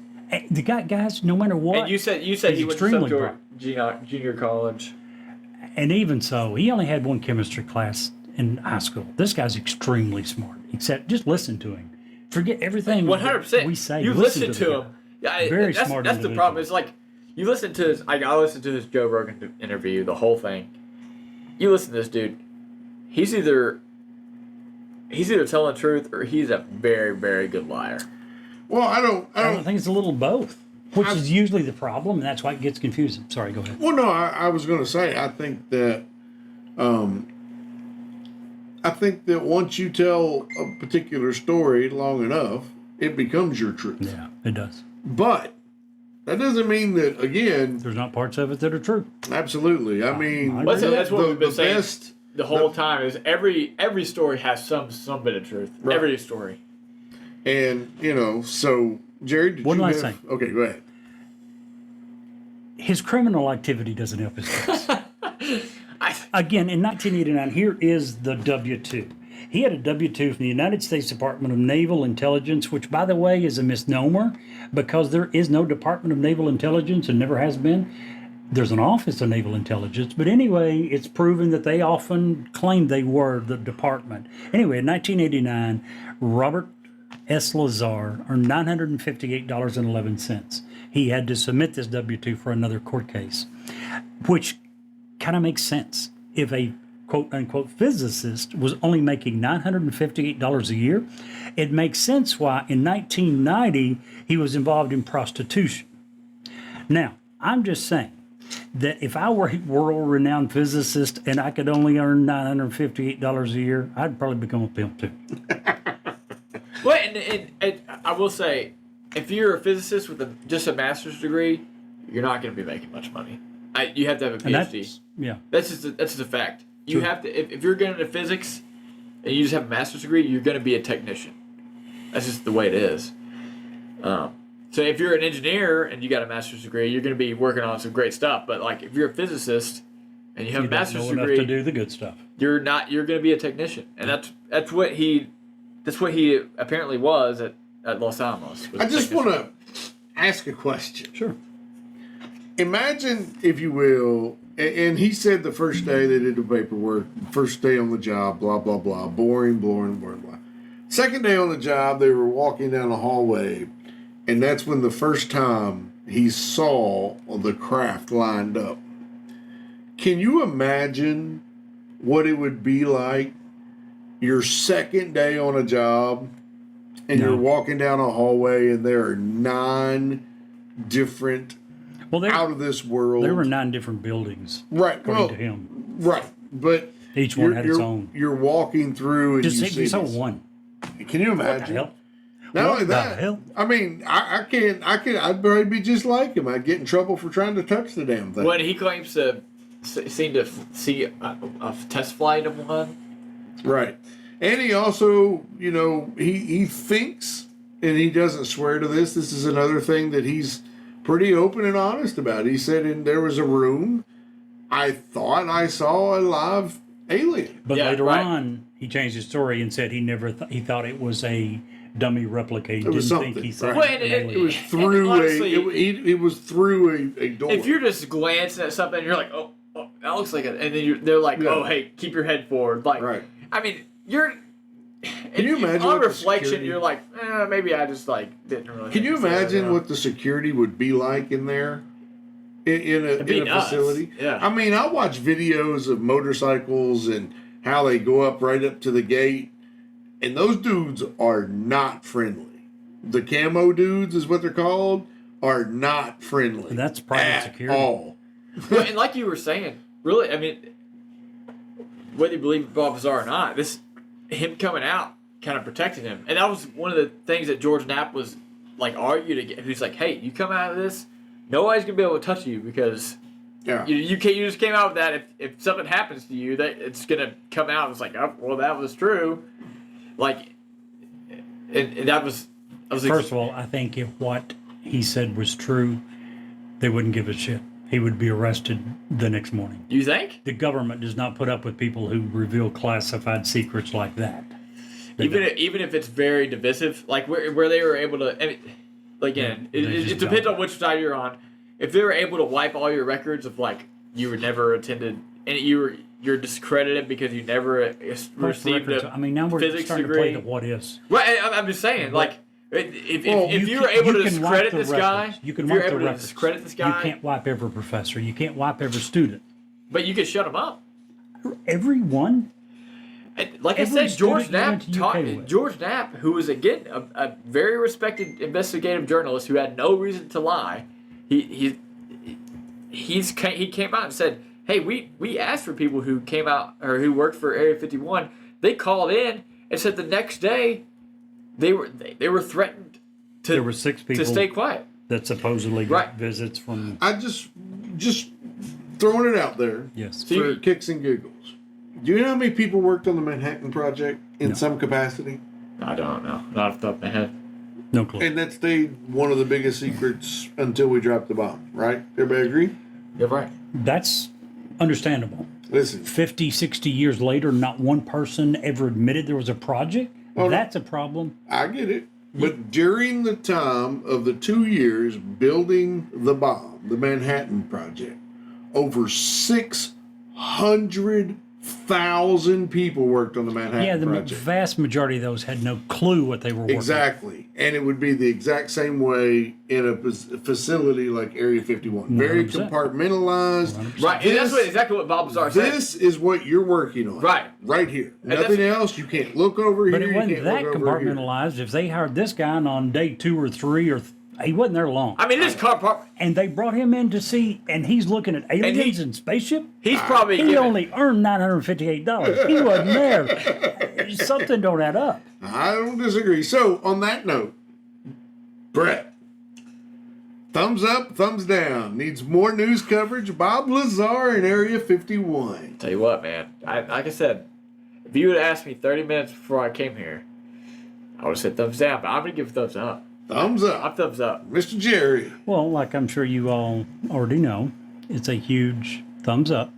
The guys, no matter what. And you said he's he went to extremely some bright. junior college. And even so, he only had one chemistry class in high school. This guy's extremely smart. Except, just listen to him. Forget everything 100%. we say. You listen to the him. guy. Yeah, Very that's, smart That's the individual. problem. It's like you listen to his. I listened to his Joe Rogan interview, the whole thing. You listen to this dude. He's either telling the truth or he's a very, very good liar. Well, I I don't. think it's a little both, which is usually the problem, and that's why it gets confusing. Sorry, go ahead. Well, no, I was going to say, I think that once you tell a particular story long enough, it becomes your truth. Yeah, it does. But that doesn't mean that, again, There's not parts of it that are true. absolutely. I mean, Well, that's what we've been saying best, the whole time. Is every story has some bit of truth. Right. Every story. and so Jerry, did One you last have? thing. Okay, go ahead. His criminal activity doesn't help his case. Again, in 1989, here is the W-2. He had a W-2 from the United States Department of Naval Intelligence, which, by the way, is a misnomer because there is no Department of Naval Intelligence and never has been. There's an Office of Naval Intelligence, but anyway, it's proven that they often claimed they were the department. Anyway, in 1989, Robert S. Lazar earned $958.11. He had to submit this W-2 for another court case, which kind of makes sense. If a quote-unquote physicist was only making $958 a year, it makes sense why in 1990 he was involved in prostitution. Now, I'm just saying that if I were a world-renowned physicist and I could only earn $958 a year, I'd probably become a pimp too. Well, and I will say, if you're a physicist with just a master's degree, you're not going to be making much money. You have to have a And PhD. That's just a fact. You Sure. have to if you're getting into physics and you just have a master's degree, you're going to be a technician. That's just the way it is. So if you're an engineer and you got a master's degree, you're going to be working on some great stuff. But like if you're a physicist and you have You a don't master's know enough degree, to do the good stuff. you're going to be a technician, and that's what he apparently was at Los Alamos. I just want to ask a question. Sure. Imagine, if you will, and he said the first day they did the paperwork, first day on the job, blah, blah, blah, boring, blah. Second day on the job, they were walking down the hallway, and that's when the first time he saw the craft lined up. Can you imagine what it would be like your second day on a job, and No. you're walking down a hallway, and there are 9 different Well, out of this world. there were 9 different buildings, right, according well, to him. right, but Each one had its own. You're walking through, and Just you see so this. one. Can you What the imagine? hell? Not What only the that, hell? I mean, I'd probably be just like him. I'd get in trouble for trying to touch the damn thing. when he claims to seem to see a test flight of one. Right. And he also, he thinks, and he doesn't swear to this. This is another thing that he's pretty open and honest about. He said, there was a room, I thought I saw a live alien. But Yeah, later right. on, he changed his story and said he never he thought it was a dummy replica. He It was didn't think something, he saw right. Well, an and alien. It was through honestly, it was through a door. If you're just glancing at something, you're like, oh that looks like it, and then they're like, Yeah. oh, hey, keep your head forward. Like, Right. I mean, you're. Can you imagine on what the reflection? security- You're like, maybe I just didn't really. Can you think so, imagine what the security would be like in there? In a be nuts. facility? Yeah. I mean, I watch videos of motorcycles and how they go up right up to the gate, and those dudes are not friendly. The camo dudes is what they're called, are not friendly. And that's private at security. all. Well, and like you were saying, really, I mean, whether you believe Bob Lazar or not, him coming out kind of protected him, and that was one of the things that George Knapp was argued against. He's like, hey, you come out of this, nobody's gonna be able to touch you because Yeah. you just came out with that. If something happens to you, that it's gonna come out. It's like, oh, well, that was true. And that was. I was First of all, I think if what he said was true, they wouldn't give a shit. He would be arrested the next morning. you think? The government does not put up with people who reveal classified secrets like that. even if it's very divisive, like where they were able to. I mean, again, it depends on which side you're on. If they were able to wipe all your records of like you were never attended and you're discredited because you never received a now we're physics starting degree. to play the what ifs. Right, I'm just saying, like, if you were able to discredit this guy, you can if you're wipe the able to records. discredit this guy, You can't wipe every professor. You can't wipe every student. but you could shut him up. Everyone. Like I Every said, George student you went to UK with. George Knapp, who was again a very respected investigative journalist who had no reason to lie, he came out and said, "Hey, we asked for people who came out or who worked for Area 51. They called in and said the next day they were threatened to There were 6 people to stay quiet." that supposedly got visits from. I just throwing it out there. Yes. For kicks and giggles. Do you know how many people worked on the Manhattan Project in some capacity? I don't know, not off the top of my head. No clue. And that stayed one of the biggest secrets until we dropped the bomb, right? Everybody agree? You're right. That's understandable. Listen. 50, 60 years later, not one person ever admitted there was a project. Oh, That's a problem. I get it. But during the time of the 2 years building the bomb, the Manhattan Project, over 600,000 people worked on the Manhattan The Project. vast majority of those had no clue what they were working on. Exactly. And it would be the exact same way in a facility like Area 51. Very 100%. compartmentalized. 100%. Right, and that's exactly what Bob Lazar said. This is what you're working on. Right. Right here. And Nothing else. You can't look over But here. it wasn't you can't that look over here. compartmentalized. If they hired this guy and on day 2 or 3 he wasn't there long. I mean, this car, And they brought him in to see, and he's looking at aliens and spaceship. he's probably He given, only earned $958. He wasn't there. Something don't add up. I don't disagree. So, on that note, Brett, thumbs up, thumbs down. Needs more news coverage. Bob Lazar in Area 51. Tell you what, man. Like I said, if you would have asked me 30 minutes before I came here, I would have said thumbs down, but I'm going to give a thumbs up. Thumbs I'm up. thumbs up. Mr. Jerry. Well, like I'm sure you all already know, it's a huge thumbs up.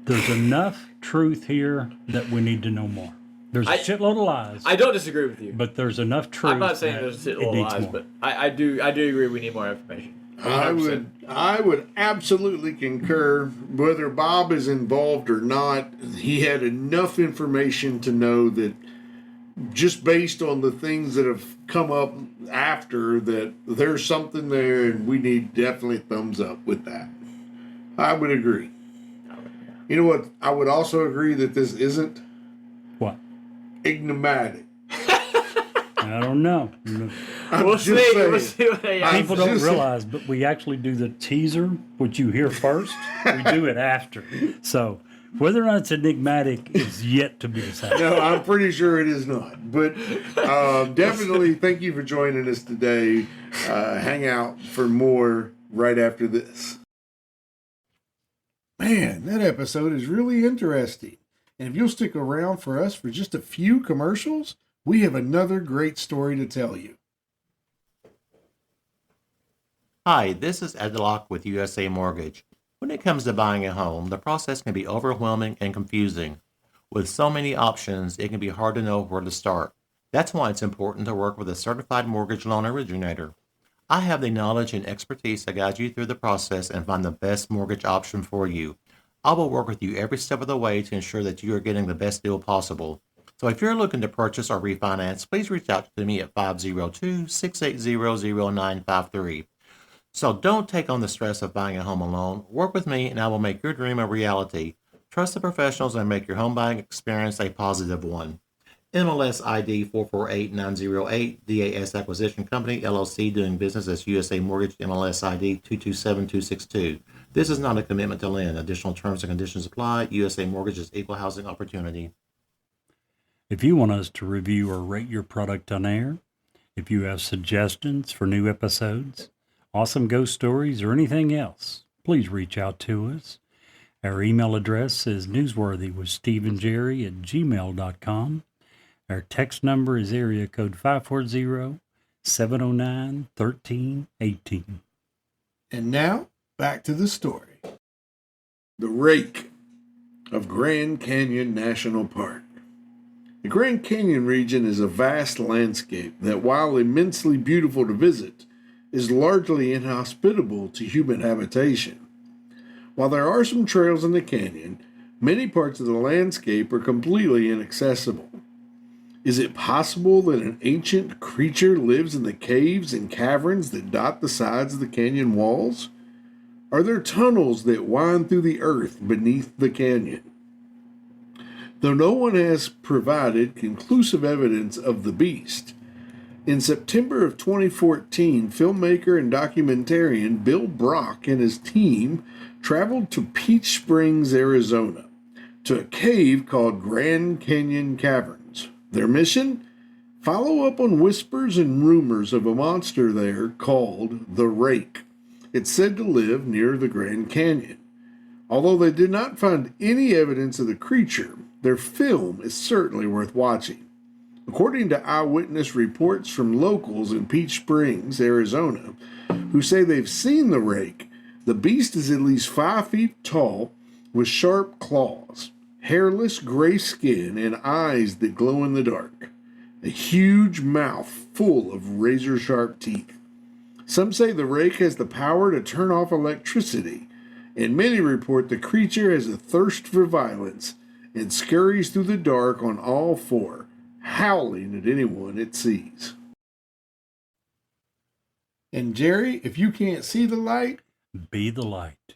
There's enough truth here that we need to know more. There's a shitload of lies, I don't disagree with you. but there's enough truth. I'm not saying that there's a it little needs lies, more. but I do agree we need more information. 100%. I would absolutely concur. Whether Bob is involved or not, he had enough information to know that just based on the things that have come up after that there's something there and we need definitely thumbs up with that. I would agree. You know what? I would also agree that this isn't What? enigmatic. I don't know. We'll see. saying. We'll see what they People don't just- realize, but we actually do the teaser, which you hear first. We do it after. So whether or not it's enigmatic is yet to be decided. No, I'm pretty sure it is not. But definitely thank you for joining us today. Hang out for more right after this. Man, that episode is really interesting. And if you'll stick around for us for just a few commercials, we have another great story to tell you. Hi, this is Ed Locke with USA Mortgage. When it comes to buying a home, the process can be overwhelming and confusing. With so many options, it can be hard to know where to start. That's why it's important to work with a certified mortgage loan originator. I have the knowledge and expertise to guide you through the process and find the best mortgage option for you. I will work with you every step of the way to ensure that you are getting the best deal possible. So if you're looking to purchase or refinance, please reach out to me at 502-680-0953. So don't take on the stress of buying a home alone. Work with me and I will make your dream a reality. Trust the professionals and make your home buying experience a positive one. MLS ID 448908, DAS Acquisition Company, LLC, doing business as USA Mortgage, MLS ID 227262. This is not a commitment to lend. Additional terms and conditions apply. USA Mortgage is equal housing opportunity. If you want us to review or rate your product on air, if you have suggestions for new episodes, awesome ghost stories, or anything else, please reach out to us. Our email address is newsworthyWithSteveandJerry@gmail.com. Our text number is area code 540-709-1318. And now, back to the story. The Rake of Grand Canyon National Park. The Grand Canyon region is a vast landscape that, while immensely beautiful to visit, is largely inhospitable to human habitation. While there are some trails in the canyon, many parts of the landscape are completely inaccessible. Is it possible that an ancient creature lives in the caves and caverns that dot the sides of the canyon walls? Are there tunnels that wind through the earth beneath the canyon? Though no one has provided conclusive evidence of the beast, in September of 2014, filmmaker and documentarian Bill Brock and his team traveled to Peach Springs, Arizona, to a cave called Grand Canyon Caverns. Their mission? Follow up on whispers and rumors of a monster there called the Rake. It's said to live near the Grand Canyon. Although they did not find any evidence of the creature, their film is certainly worth watching. According to eyewitness reports from locals in Peach Springs, Arizona, who say they've seen the Rake, the beast is at least 5 feet tall with sharp claws, hairless gray skin, and eyes that glow in the dark. A huge mouth full of razor-sharp teeth. Some say the Rake has the power to turn off electricity, and many report the creature has a thirst for violence and scurries through the dark on all four, howling at anyone it sees. And Jerry, if you can't see the light, Be the light.